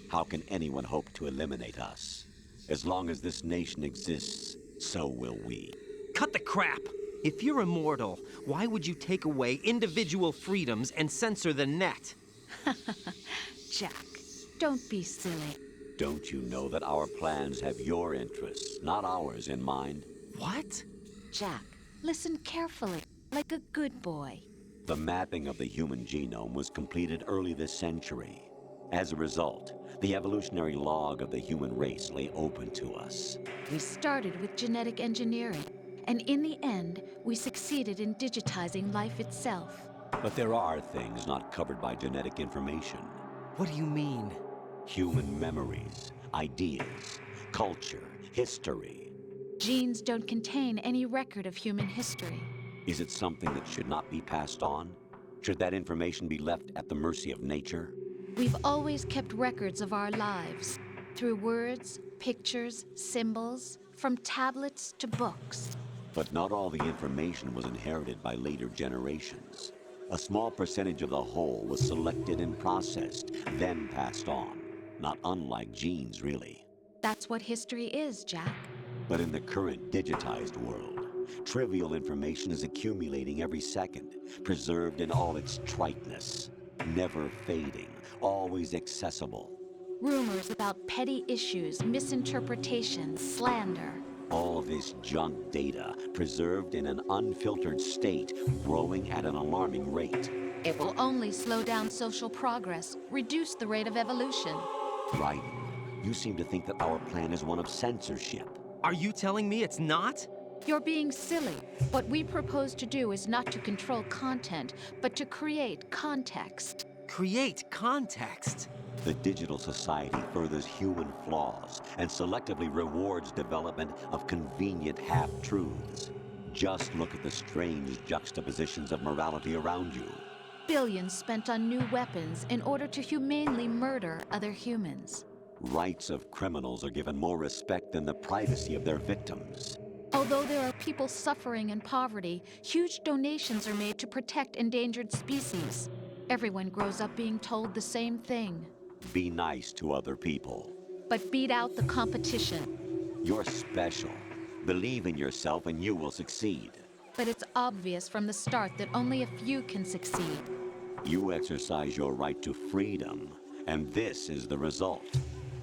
How can anyone hope to eliminate us? As long as this nation exists, so will we. Cut the crap! If you're immortal, why would you take away individual freedoms and censor the net? Jack, don't be silly. Don't you know that our plans have your interests, not ours, in mind? What? Jack, listen carefully, like a good boy. The mapping of the human genome was completed early this century. As a result, the evolutionary log of the human race lay open to us. We started with genetic engineering, and in the end, we succeeded in digitizing life itself. But there are things not covered by genetic information. What do you mean? Human memories, ideas, culture, history. Genes don't contain any record of human history. Is it something that should not be passed on? Should that information be left at the mercy of nature? We've always kept records of our lives. Through words, pictures, symbols, from tablets to books. But not all the information was inherited by later generations. A small percentage of the whole was selected and processed, then passed on. Not unlike genes, really. That's what history is, Jack. But in the current digitized world, trivial information is accumulating every second, preserved in all its triteness, never fading, always accessible. Rumors about petty issues, misinterpretations, slander. All this junk data, preserved in an unfiltered state, growing at an alarming rate. It will only slow down social progress, reduce the rate of evolution. Right. You seem to think that our plan is one of censorship. Are you telling me it's not? You're being silly. What we propose to do is not to control content, but to create context. Create context? The digital society furthers human flaws and selectively rewards development of convenient half-truths. Just look at the strange juxtapositions of morality around you. Billions spent on new weapons in order to humanely murder other humans. Rights of criminals are given more respect than the privacy of their victims. Although there are people suffering in poverty, huge donations are made to protect endangered species. Everyone grows up being told the same thing. Be nice to other people. But beat out the competition. You're special. Believe in yourself and you will succeed. But it's obvious from the start that only a few can succeed. You exercise your right to freedom, and this is the result.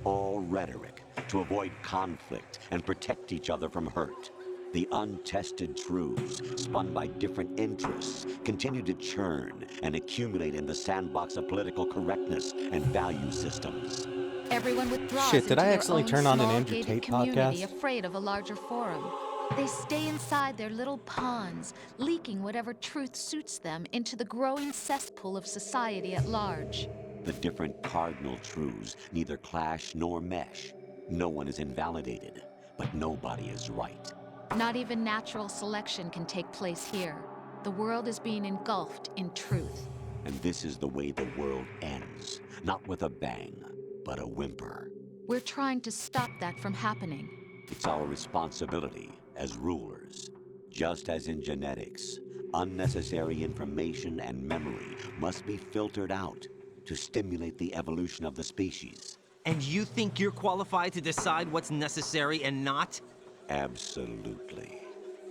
All rhetoric to avoid conflict and protect each other from hurt. The untested truths, spun by different interests, continue to churn and accumulate in the sandbox of political correctness and value systems. Everyone withdraws Shit, did into I their accidentally own turn on an small Andrew gated Tate community, podcast? afraid of a larger forum. They stay inside their little ponds, leaking whatever truth suits them into the growing cesspool of society at large. The different cardinal truths neither clash nor mesh. No one is invalidated, but nobody is right. Not even natural selection can take place here. The world is being engulfed in truth. And this is the way the world ends. Not with a bang, but a whimper. We're trying to stop that from happening. It's our responsibility as rulers. Just as in genetics, unnecessary information and memory must be filtered out to stimulate the evolution of the species. And you think you're qualified to decide what's necessary and not? Absolutely.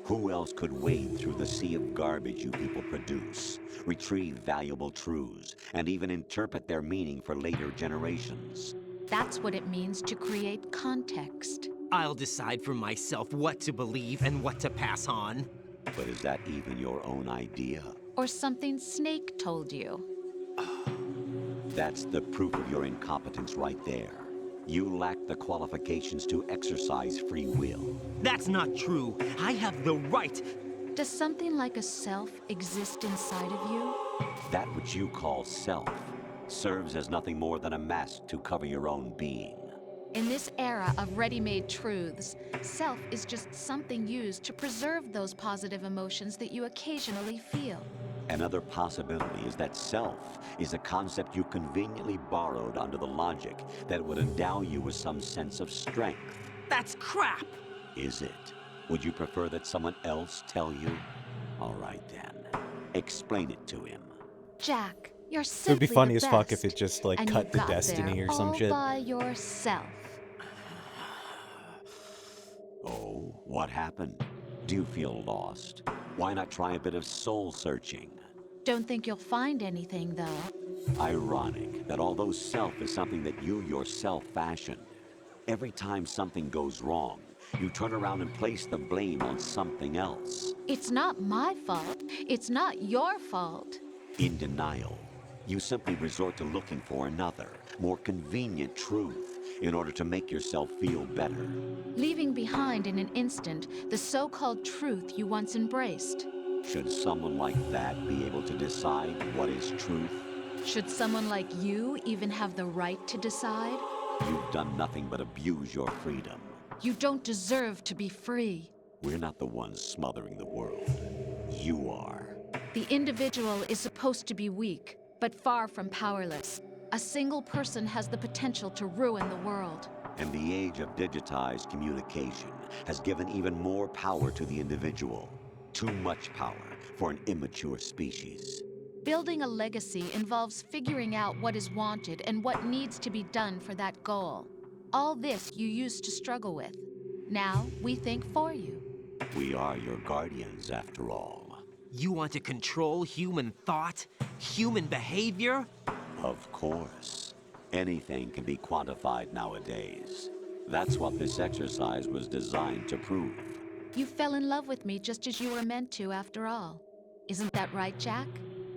Who else could wade through the sea of garbage you people produce, retrieve valuable truths, and even interpret their meaning for later generations? That's what it means to create context. I'll decide for myself what to believe and what to pass on. But is that even your own idea? Or something Snake told you? That's the proof of your incompetence right there. You lack the qualifications to exercise free will. That's not true. I have the right. Does something like a self exist inside of you? That which you call self serves as nothing more than a mask to cover your own being. In this era of ready-made truths, self is just something used to preserve those positive emotions that you occasionally feel. Another possibility is that self is a concept you conveniently borrowed under the logic that would endow you with some sense of strength. That's crap! Is it? Would you prefer that someone else tell you? All right then. Explain it to him. Jack, you're It simply would be funny the as fuck best, if it just like and cut you to got Destiny there or some all shit. by yourself. Oh, what happened? Do you feel lost? Why not try a bit of soul searching? Don't think you'll find anything, though. Ironic that although self is something that you yourself fashioned, every time something goes wrong, you turn around and place the blame on something else. It's not my fault. It's not your fault. In denial, you simply resort to looking for another, more convenient truth in order to make yourself feel better. Leaving behind in an instant the so-called truth you once embraced. Should someone like that be able to decide what is truth? Should someone like you even have the right to decide? You've done nothing but abuse your freedom. You don't deserve to be free. We're not the ones smothering the world. You are. The individual is supposed to be weak, but far from powerless. A single person has the potential to ruin the world. And the age of digitized communication has given even more power to the individual. Too much power for an immature species. Building a legacy involves figuring out what is wanted and what needs to be done for that goal. All this you used to struggle with. Now we think for you. We are your guardians, after all. You want to control human thought? Human behavior? Of course. Anything can be quantified nowadays. That's what this exercise was designed to prove. You fell in love with me just as you were meant to, after all. Isn't that right, Jack?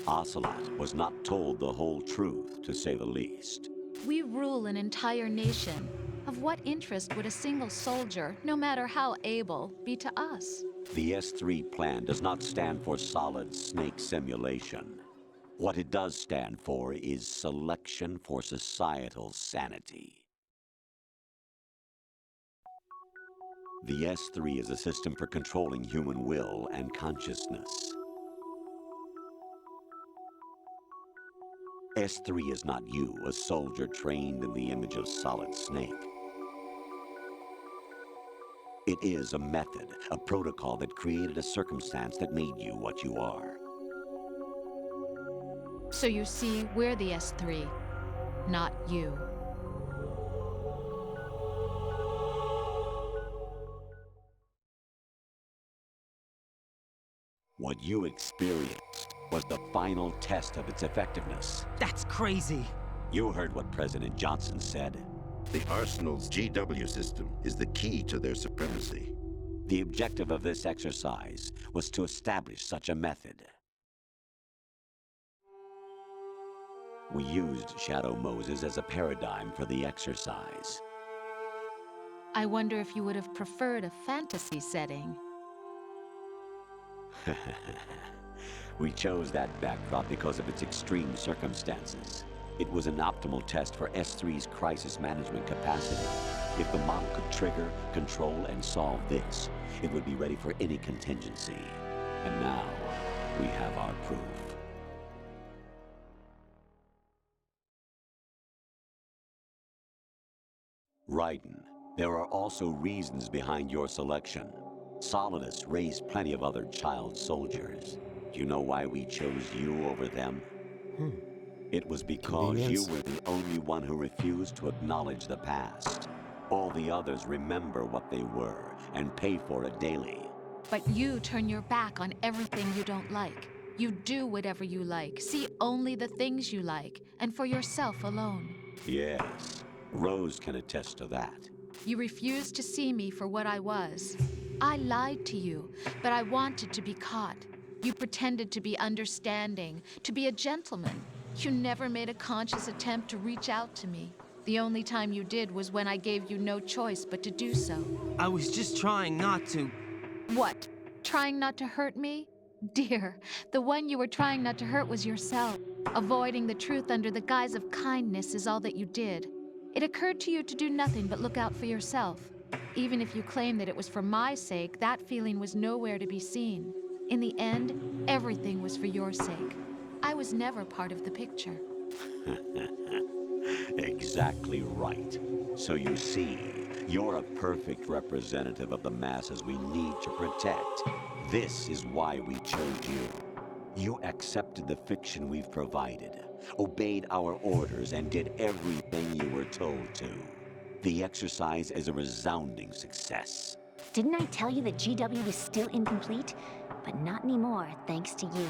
Ocelot was not told the whole truth, to say the least. We rule an entire nation. Of what interest would a single soldier, no matter how able, be to us? The S3 plan does not stand for solid snake simulation. What it does stand for is selection for societal sanity. The S3 is a system for controlling human will and consciousness. S3 is not you, a soldier trained in the image of Solid Snake. It is a method, a protocol that created a circumstance that made you what you are. So you see, we're the S3, not you. What you experienced was the final test of its effectiveness. That's crazy. You heard what President Johnson said. The Arsenal's GW system is the key to their supremacy. The objective of this exercise was to establish such a method. We used Shadow Moses as a paradigm for the exercise. I wonder if you would have preferred a fantasy setting. We chose that backdrop because of its extreme circumstances. It was an optimal test for S3's crisis management capacity. If the model could trigger, control, and solve this, it would be ready for any contingency. And now, we have our proof. Raiden, there are also reasons behind your selection. Solidus raised plenty of other child soldiers. Do you know why we chose you over them? It was because you were the only one who refused to acknowledge the past. All the others remember what they were and pay for it daily. But you turn your back on everything you don't like. You do whatever you like, see only the things you like, and for yourself alone. Yes, Rose can attest to that. You refused to see me for what I was. I lied to you, but I wanted to be caught. You pretended to be understanding, to be a gentleman. You never made a conscious attempt to reach out to me. The only time you did was when I gave you no choice but to do so. I was just trying not to... What? Trying not to hurt me? Dear, the one you were trying not to hurt was yourself. Avoiding the truth under the guise of kindness is all that you did. It occurred to you to do nothing but look out for yourself. Even if you claim that it was for my sake, that feeling was nowhere to be seen. In the end, everything was for your sake. I was never part of the picture. Exactly right. So you see, you're a perfect representative of the masses we need to protect. This is why we chose you. You accepted the fiction we've provided, obeyed our orders, and did everything you were told to. The exercise is a resounding success. Didn't I tell you that GW was still incomplete? But not anymore, thanks to you.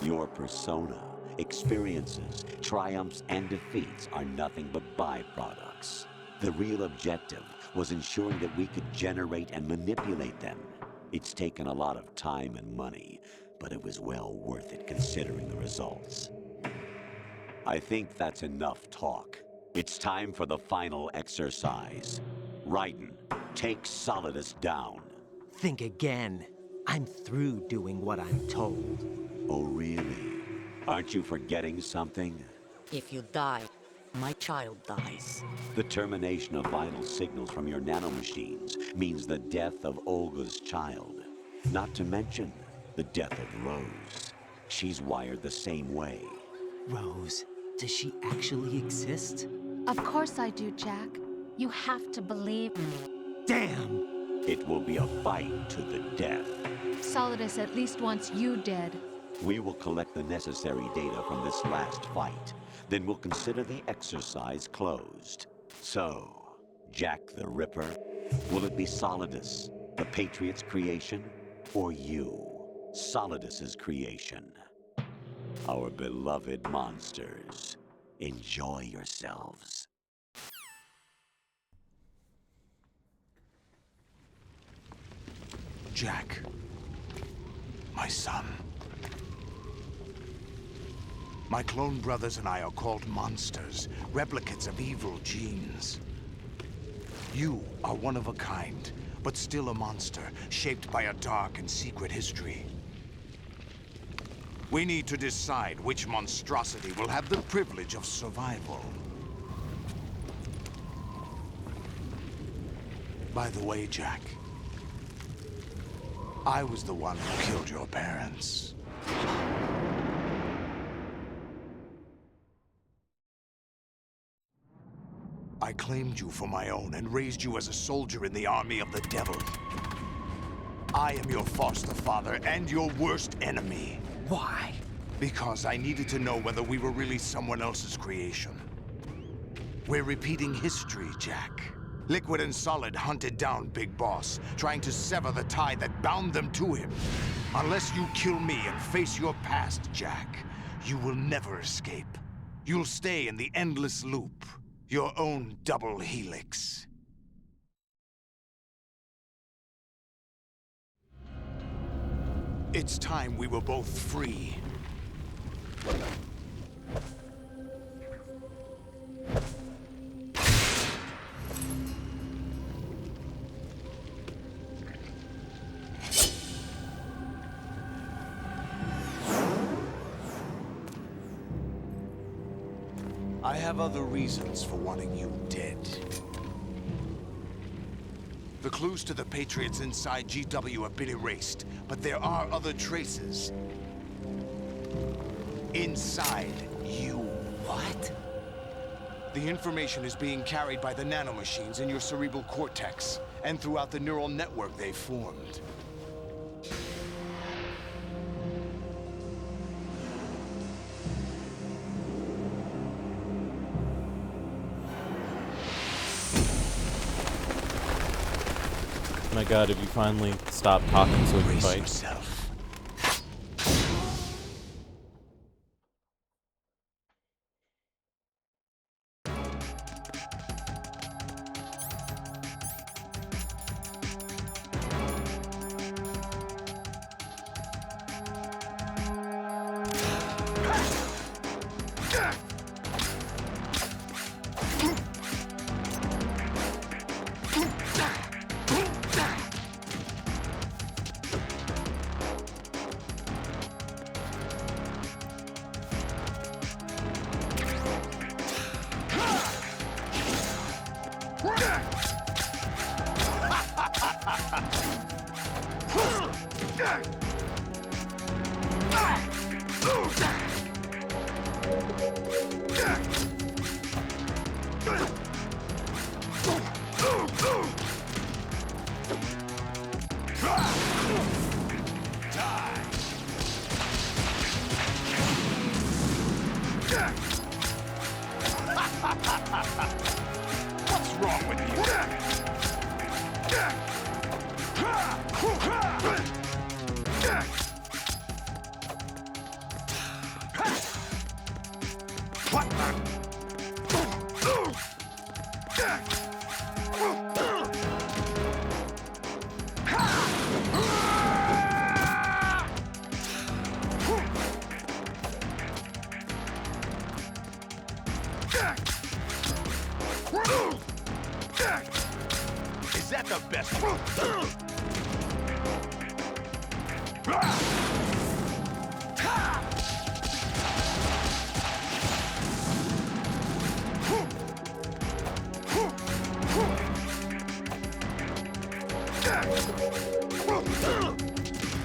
Your persona, experiences, triumphs, and defeats are nothing but byproducts. The real objective was ensuring that we could generate and manipulate them. It's taken a lot of time and money, but it was well worth it considering the results. I think that's enough talk. It's time for the final exercise. Raiden, take Solidus down. Think again. I'm through doing what I'm told. Oh, really? Aren't you forgetting something? If you die, my child dies. The termination of vital signals from your nanomachines means the death of Olga's child. Not to mention the death of Rose. She's wired the same way. Rose, does she actually exist? Of course I do, Jack. You have to believe. Damn! It will be a fight to the death. Solidus at least wants you dead. We will collect the necessary data from this last fight. Then we'll consider the exercise closed. So, Jack the Ripper, will it be Solidus, the Patriot's creation, or you, Solidus's creation? Our beloved monsters, enjoy yourselves. Jack, my son. My clone brothers and I are called monsters, replicates of evil genes. You are one of a kind, but still a monster, shaped by a dark and secret history. We need to decide which monstrosity will have the privilege of survival. By the way, Jack, I was the one who killed your parents. I claimed you for my own and raised you as a soldier in the army of the devil. I am your foster father and your worst enemy. Why? Because I needed to know whether we were really someone else's creation. We're repeating history, Jack. Liquid and Solid hunted down Big Boss, trying to sever the tie that bound them to him. Unless you kill me and face your past, Jack, you will never escape. You'll stay in the endless loop, your own double helix. It's time we were both free. I have other reasons for wanting you dead. The clues to the Patriots inside GW have been erased, but there are other traces. Inside you. What? The information is being carried by the nanomachines in your cerebral cortex, and throughout the neural network they've formed. My god, if you finally stop talking so we can fight. Yourself. What's wrong with you? Is that the best?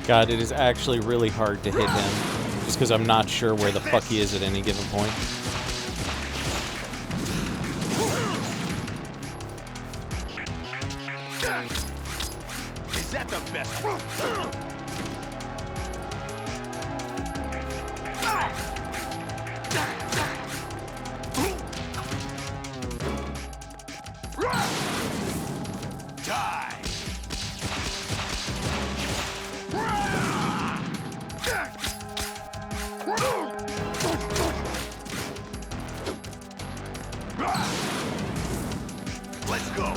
God, it is actually really hard to hit him, just because I'm not sure where the fuck he is at any given point. Is that the best? Die! Let's go!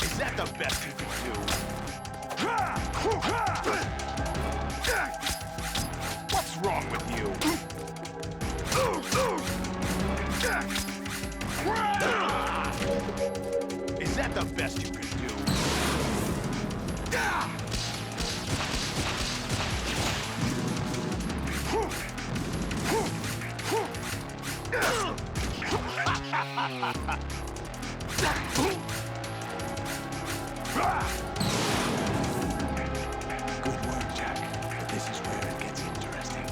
Is that the best you can do? What's wrong with you? Is that the best you can do? Good work, Jack. But this is where it gets interesting.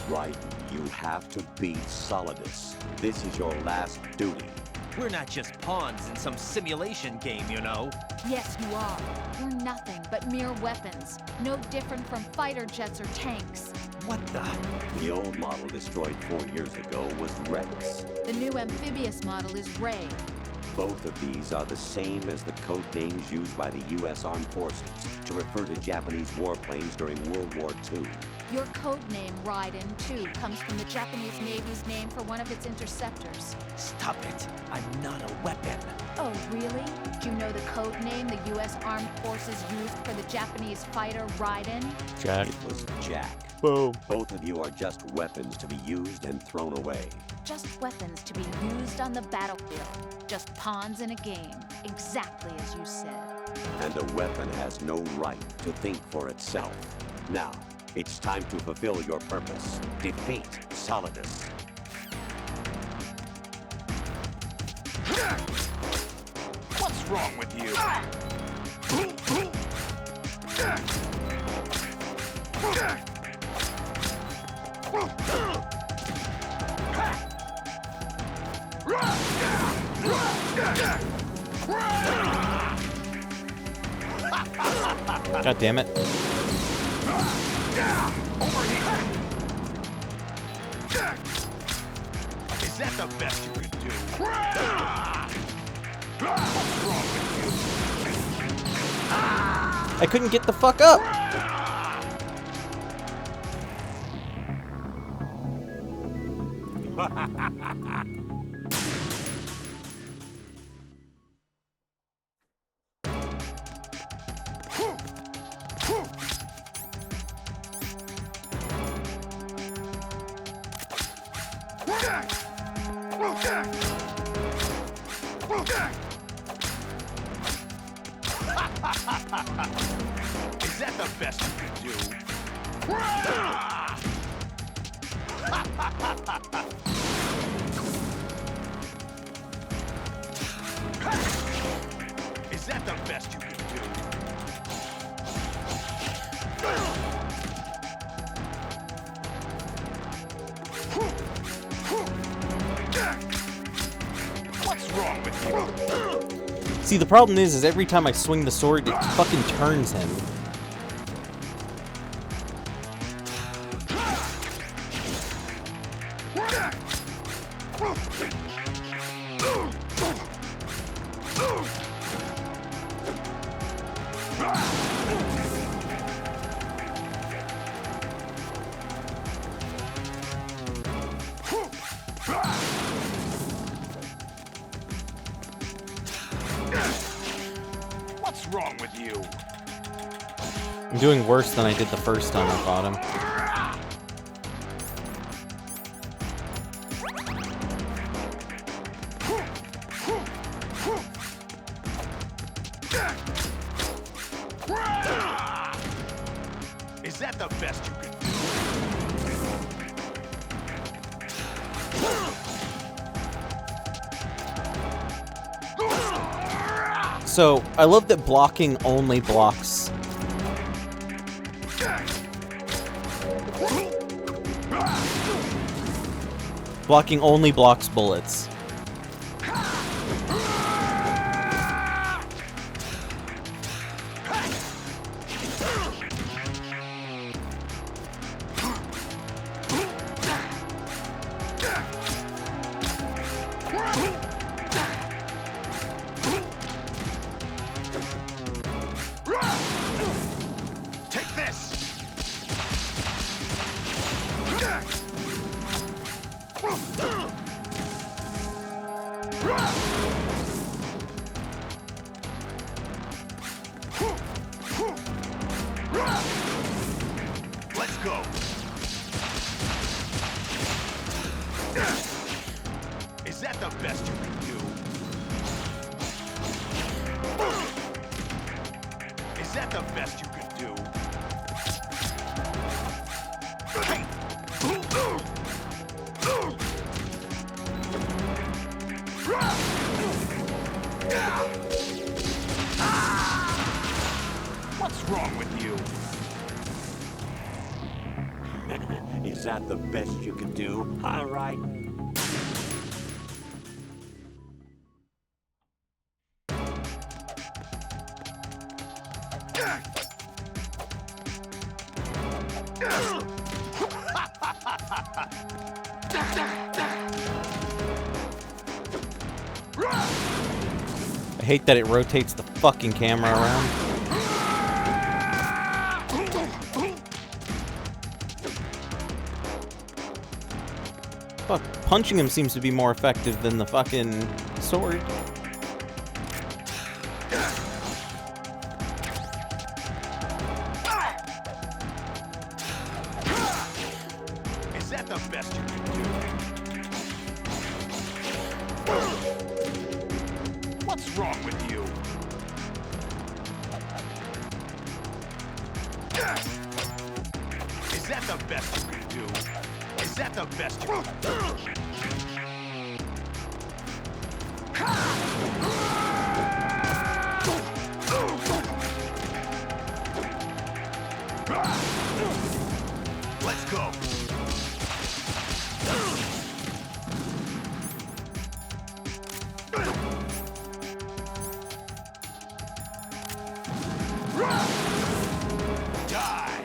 Right, you have to beat Solidus. This is your last duty. We're not just pawns in some simulation game, you know. Yes, you are. We're nothing but mere weapons. No different from fighter jets or tanks. What the? The old model destroyed 4 years ago was Rex. The new amphibious model is Ray. Both of these are the same as the code names used by the U.S. Armed Forces to refer to Japanese warplanes during World War II. Your code name, Raiden, too, comes from the Japanese Navy's name for one of its interceptors. Stop it. I'm not a weapon. Oh, really? Do you know the code name the U.S. Armed Forces used for the Japanese fighter Raiden? Jack. It was Jack. Boom. Both of you are just weapons to be used and thrown away. Just weapons to be used on the battlefield. Just pawns in a game, exactly as you said. And a weapon has no right to think for itself. Now, it's time to fulfill your purpose. Defeat Solidus. What's wrong with you? God damn it. Over here! Is that the best you could do? What's wrong with you? I couldn't get the fuck up! Is that the best you can do? Is that the best you can do? What's wrong with you? See, the problem is every time I swing the sword, it fucking turns him. What's wrong with you? I'm doing worse than I did the first time I fought him. So, I love that blocking only blocks. Blocking only blocks bullets. Take this! Let's go! Is that the best you can do? Is that the best you can do? What's wrong with you? Is that the best you can do? All right. I hate that it rotates the fucking camera around. Fuck, punching him seems to be more effective than the fucking sword. Is that the best you can do? What's wrong with you? Is that the best you can do? Is that the best you can do? Let's go. Die.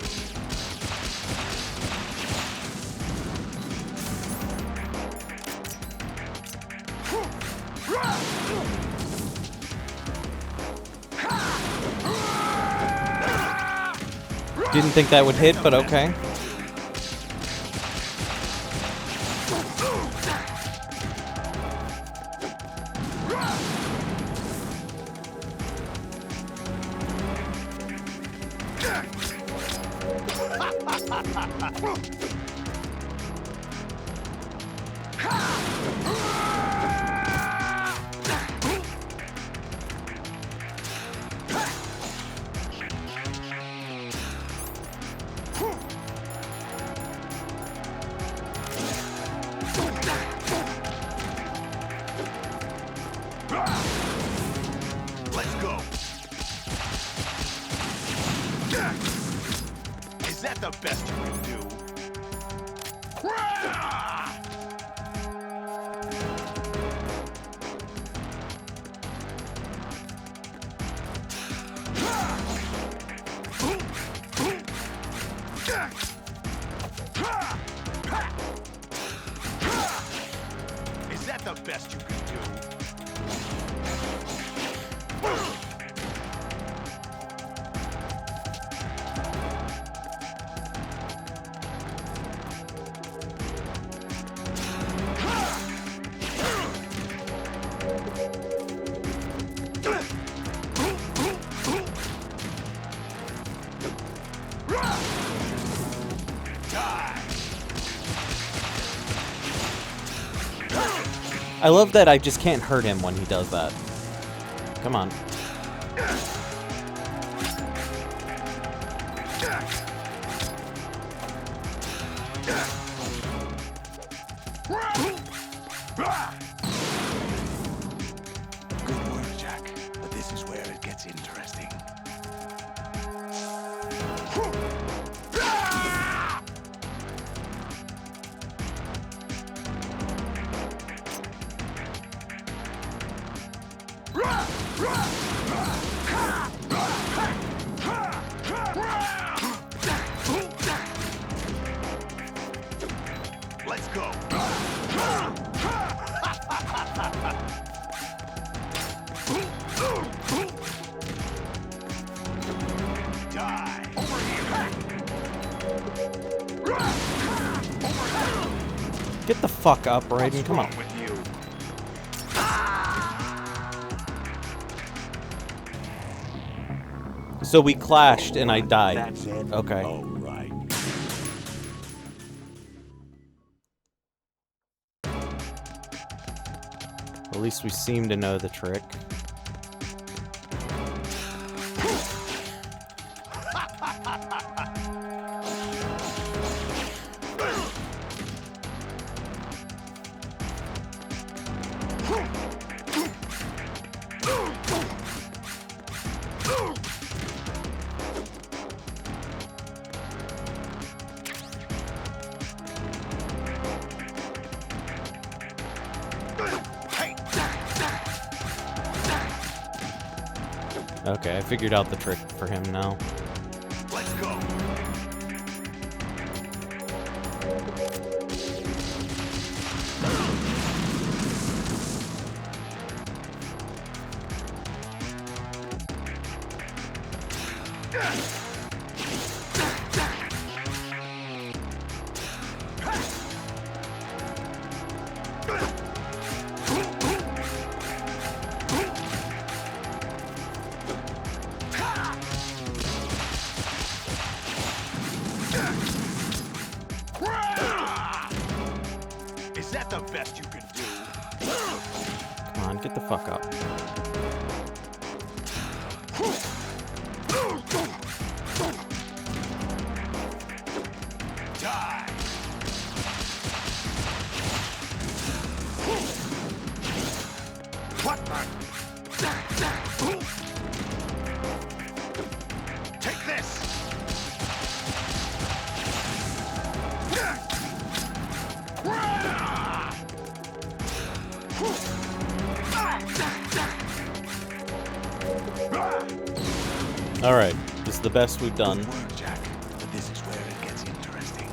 Didn't think that would hit, but okay. Let's go. Is that the best you can do? Is that the best you can do? I love that I just can't hurt him when he does that. Come on. Good work, Jack. But this is where gets interesting. Let's go. Die. Over here. Get the fuck up, Raiden. Come on. With you. So we clashed and I died. That's it? Okay. All right. At least we seem to know the trick. Okay, I figured out the trick for him now. Let's go. Is that the best you can do? Come on, get the fuck up. Die. What the? Take this. Alright, this is the best we've done. Good work, Jack. But this is where it gets interesting.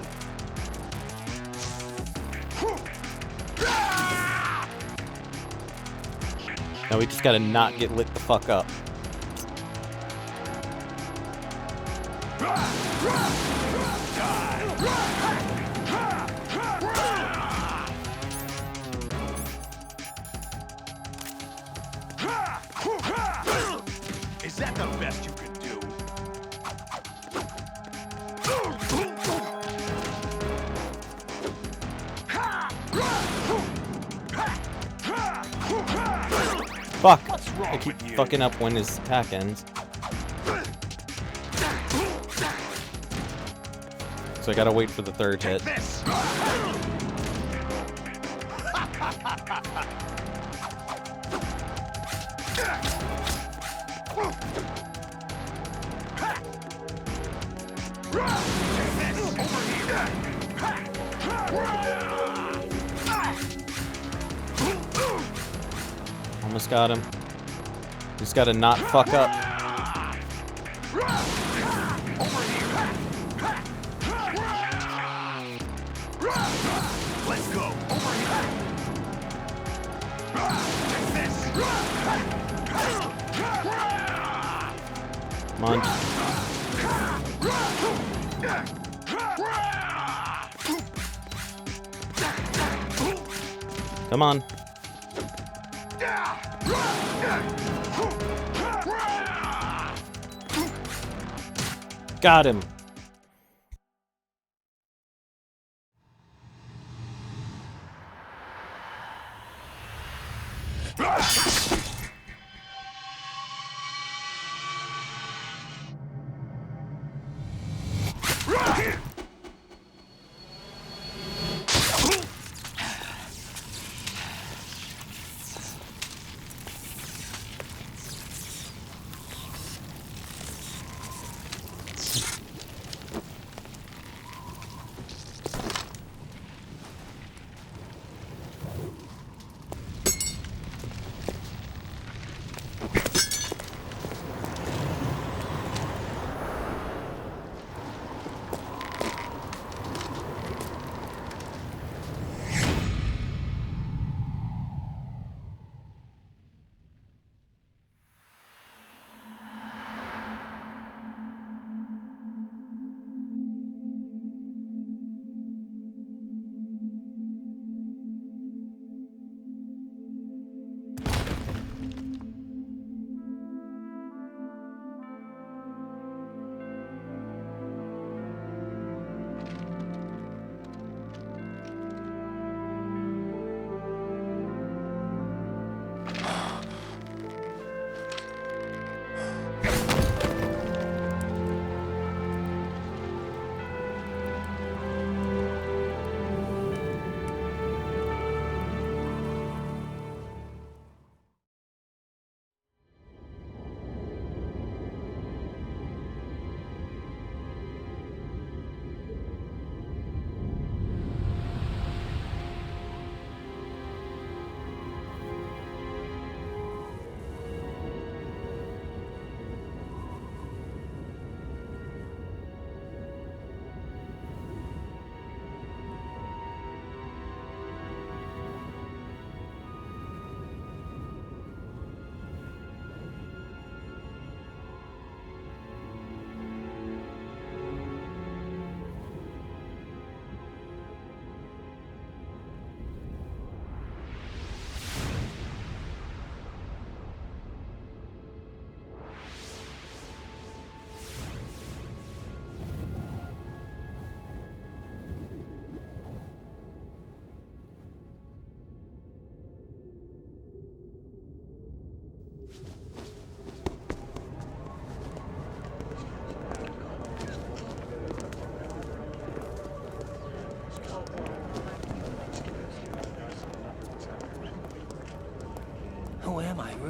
Now we just gotta not get lit the fuck up. Is that the best you can do? Fuck! What's wrong I keep with you? fucking up when his attack ends. So I gotta wait for the third hit. This. Almost got him. Just gotta not fuck up. Let's go. Over here. Take this. Come on. Come on. Got him.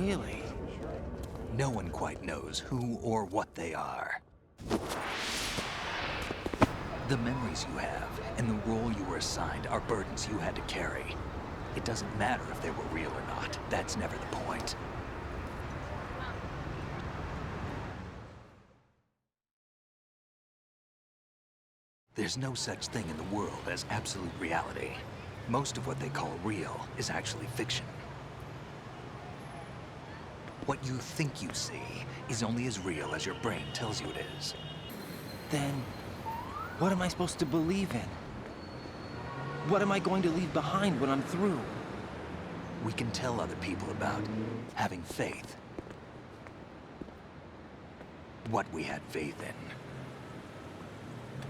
Really? No one quite knows who or what they are. The memories you have and the role you were assigned are burdens you had to carry. It doesn't matter if they were real or not. That's never the point. There's no such thing in the world as absolute reality. Most of what they call real is actually fiction. What you think you see is only as real as your brain tells you it is. Then, what am I supposed to believe in? What am I going to leave behind when I'm through? We can tell other people about having faith. What we had faith in.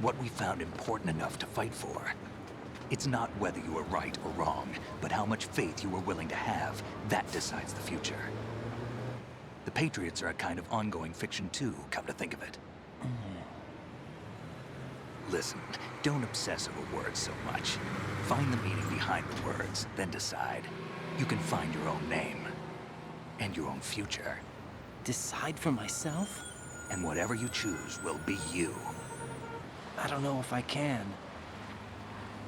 What we found important enough to fight for. It's not whether you were right or wrong, but how much faith you were willing to have. That decides the future. The Patriots are a kind of ongoing fiction too, come to think of it. Listen, don't obsess over words so much. Find the meaning behind the words, then decide. You can find your own name. And your own future. Decide for myself? And whatever you choose will be you. I don't know if I can.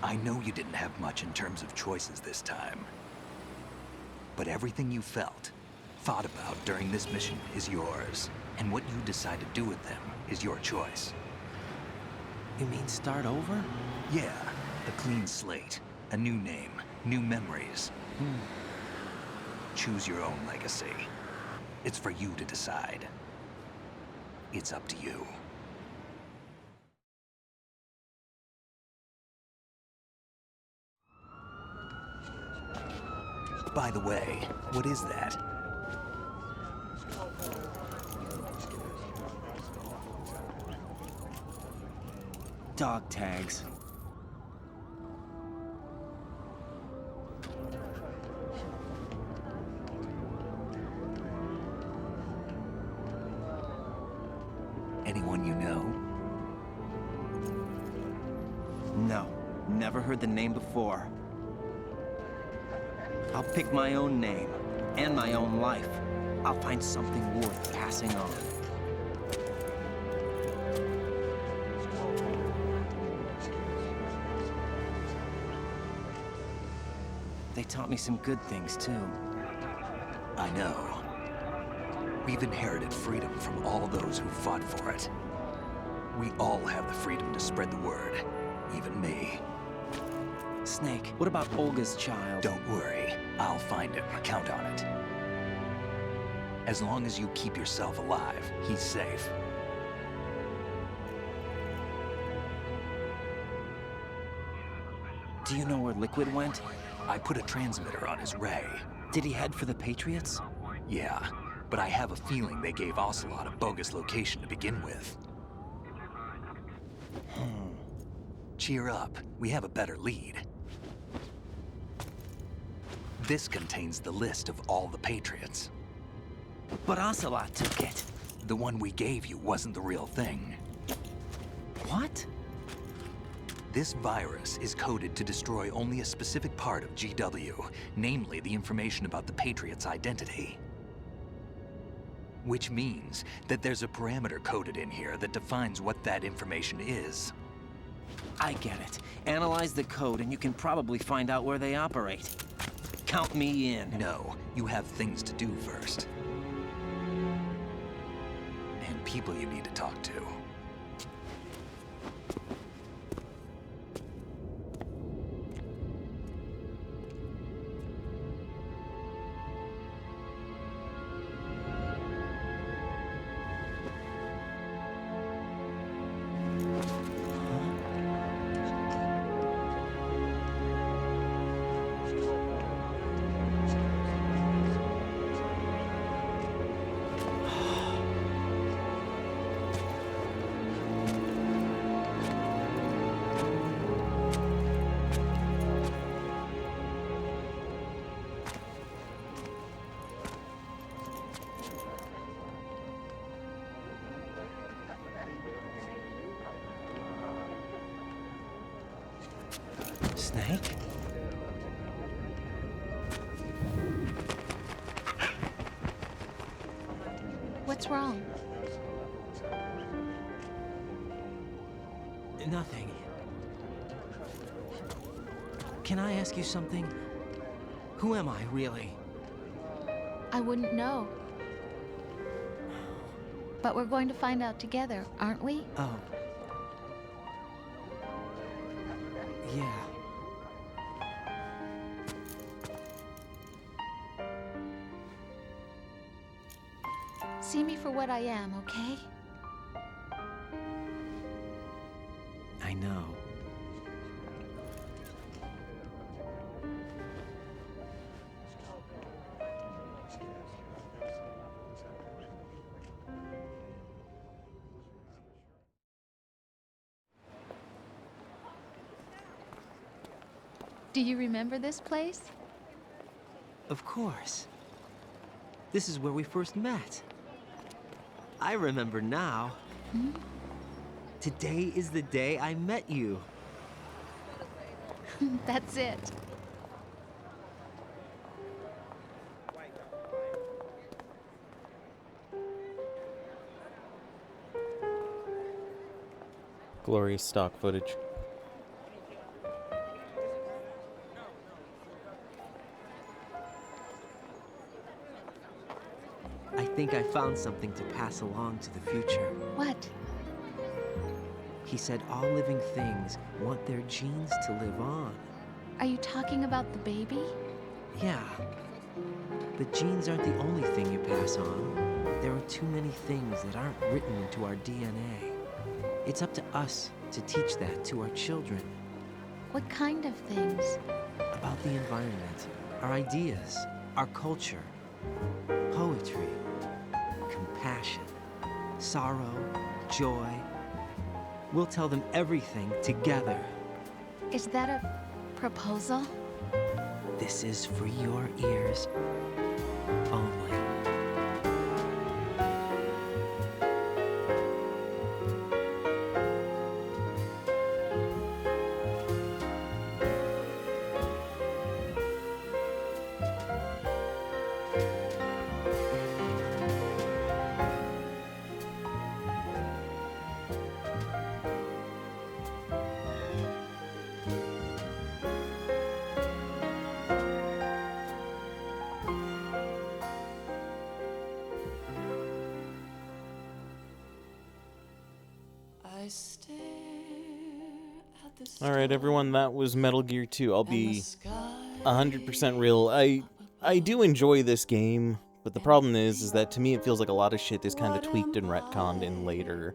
I know you didn't have much in terms of choices this time. But everything you felt, thought about during this mission is yours. And what you decide to do with them is your choice. You mean start over? Yeah, a clean slate, a new name, new memories. Choose your own legacy. It's for you to decide. It's up to you. By the way, what is that? Dog tags. Anyone you know? No, never heard the name before. I'll pick my own name, and my own life. I'll find something worth passing on. They taught me some good things, too. I know. We've inherited freedom from all those who fought for it. We all have the freedom to spread the word, even me. Snake, what about Olga's child? Don't worry, I'll find him, count on it. As long as you keep yourself alive, he's safe. Do you know where Liquid went? I put a transmitter on his ray. Did he head for the Patriots? Yeah, but I have a feeling they gave Ocelot a bogus location to begin with. Cheer up, we have a better lead. This contains the list of all the Patriots. But Ocelot took it. The one we gave you wasn't the real thing. What? This virus is coded to destroy only a specific part of GW, namely the information about the Patriots' identity. Which means that there's a parameter coded in here that defines what that information is. I get it. Analyze the code and you can probably find out where they operate. Count me in. No, you have things to do first. And people you need to talk to. What's wrong? Nothing. Can I ask you something? Who am I, really? I wouldn't know. But we're going to find out together, aren't we? Oh. Yeah. See me for what I am, okay? I know. Do you remember this place? Of course. This is where we first met. I remember now. Hmm? Today is the day I met you. That's it. Glorious stock footage. I think I found something to pass along to the future. What? He said all living things want their genes to live on. Are you talking about the baby? Yeah. But genes aren't the only thing you pass on. There are too many things that aren't written into our DNA. It's up to us to teach that to our children. What kind of things? About the environment, our ideas, our culture, poetry, compassion, sorrow, joy. We'll tell them everything together. Is that a proposal? This is for your ears only. Alright, everyone, that was Metal Gear 2. I'll be 100% real. I do enjoy this game, but the problem is that to me it feels like a lot of shit is kind of tweaked and retconned in later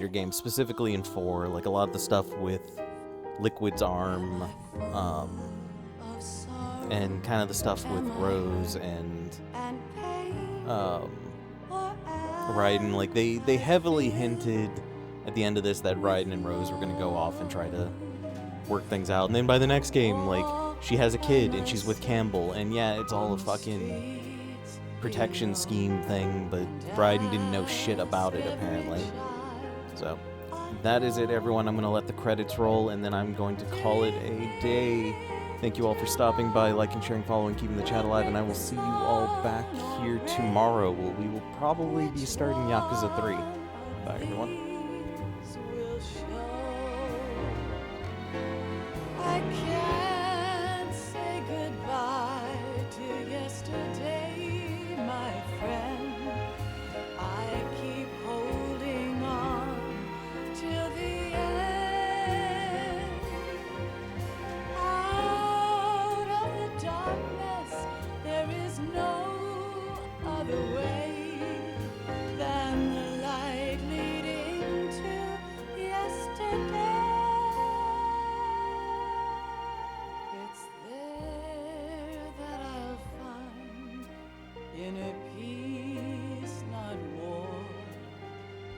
games, specifically in 4. Like a lot of the stuff with Liquid's arm, and kind of the stuff with Rose and Raiden. Like they heavily hinted at the end of this that Raiden and Rose were going to go off and try to work things out. And then by the next game, like, she has a kid and she's with Campbell. And yeah, it's all a fucking protection scheme thing, but Raiden didn't know shit about it, apparently. So, that is it, everyone. I'm going to let the credits roll, and then I'm going to call it a day. Thank you all for stopping by, liking, sharing, following, keeping the chat alive, and I will see you all back here tomorrow. We will probably be starting Yakuza 3. Bye, everyone. I can't say goodbye to yesterday, my friend. I keep holding on till the end. Out of the darkness, there is no other way than the light leading to yesterday. It's there that I'll find inner peace, not war,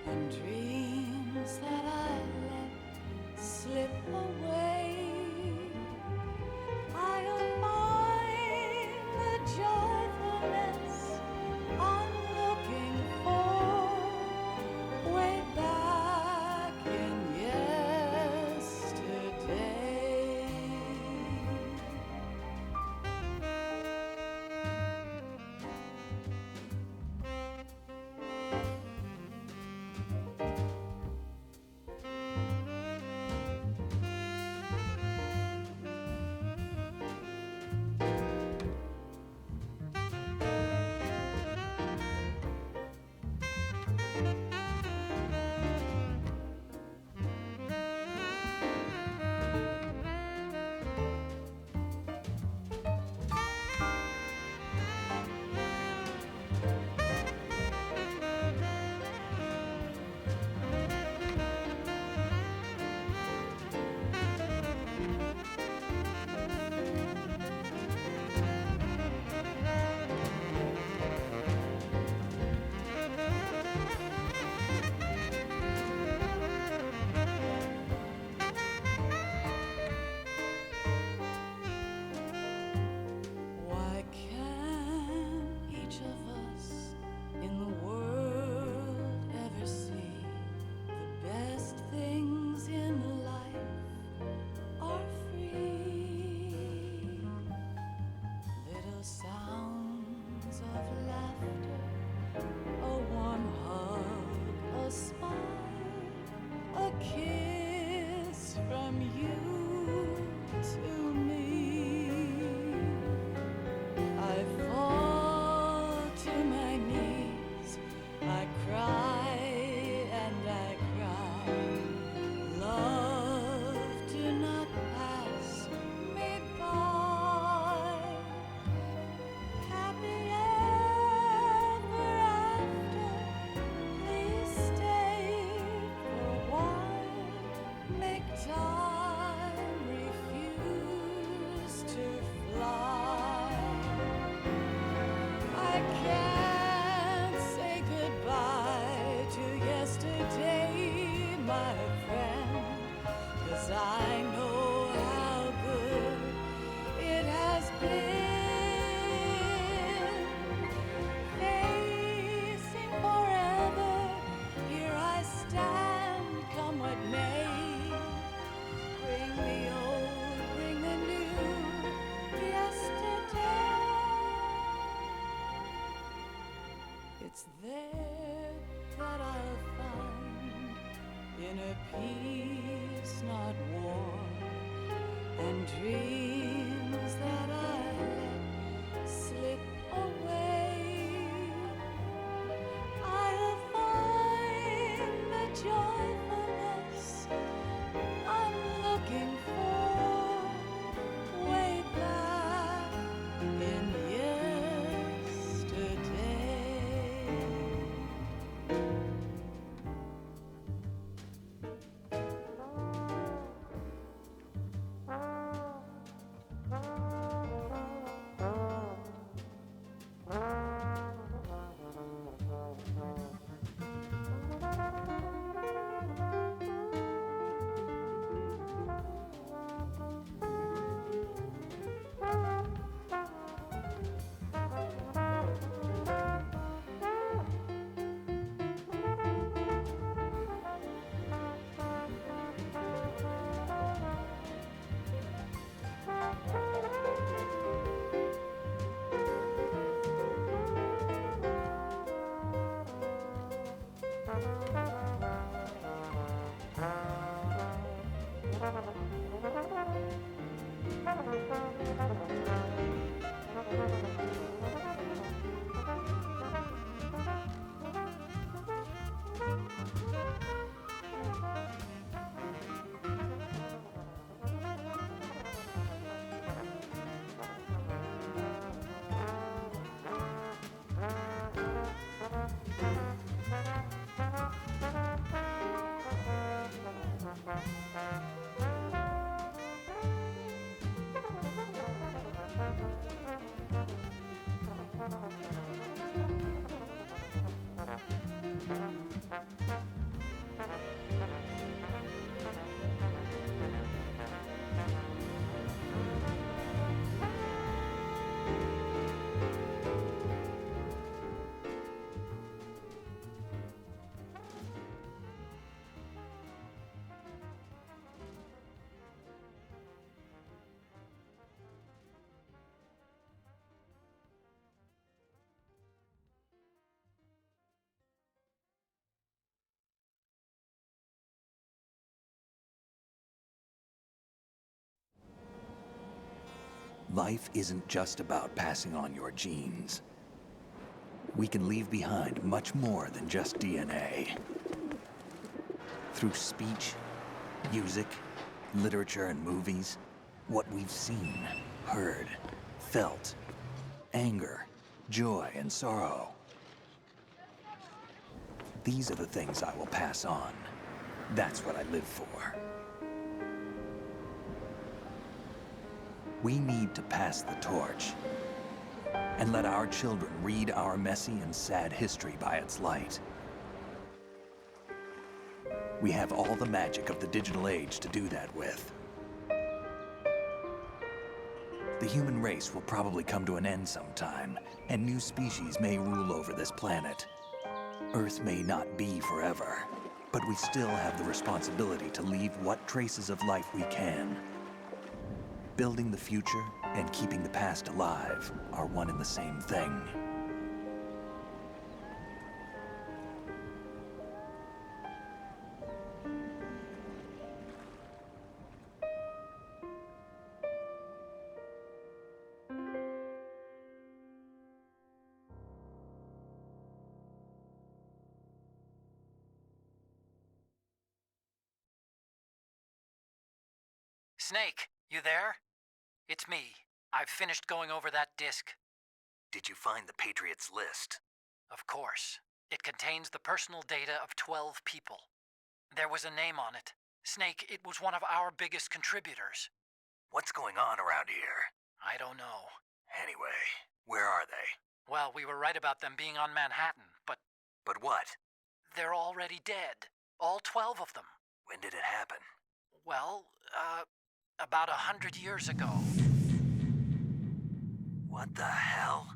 and dreams that I let slip away. I'll find the joyfulness I'm looking for way back in yesterday. dreams that I let slip away. I'll find the joyfulness I'm looking for way back in yesterday. Life isn't just about passing on your genes. We can leave behind much more than just DNA. Through speech, music, literature, and movies, what we've seen, heard, felt, anger, joy, and sorrow. These are the things I will pass on. That's what I live for. We need to pass the torch and let our children read our messy and sad history by its light. We have all the magic of the digital age to do that with. The human race will probably come to an end sometime, and new species may rule over this planet. Earth may not be forever, but we still have the responsibility to leave what traces of life we can. Building the future and keeping the past alive are one and the same thing. Snake, you there? It's me. I've finished going over that disk. Did you find the Patriots list? Of course. It contains the personal data of 12 people. There was a name on it. Snake, it was one of our biggest contributors. What's going on around here? I don't know. Anyway, where are they? Well, we were right about them being on Manhattan, but... But what? They're already dead. All 12 of them. When did it happen? Well, about 100 years ago. What the hell?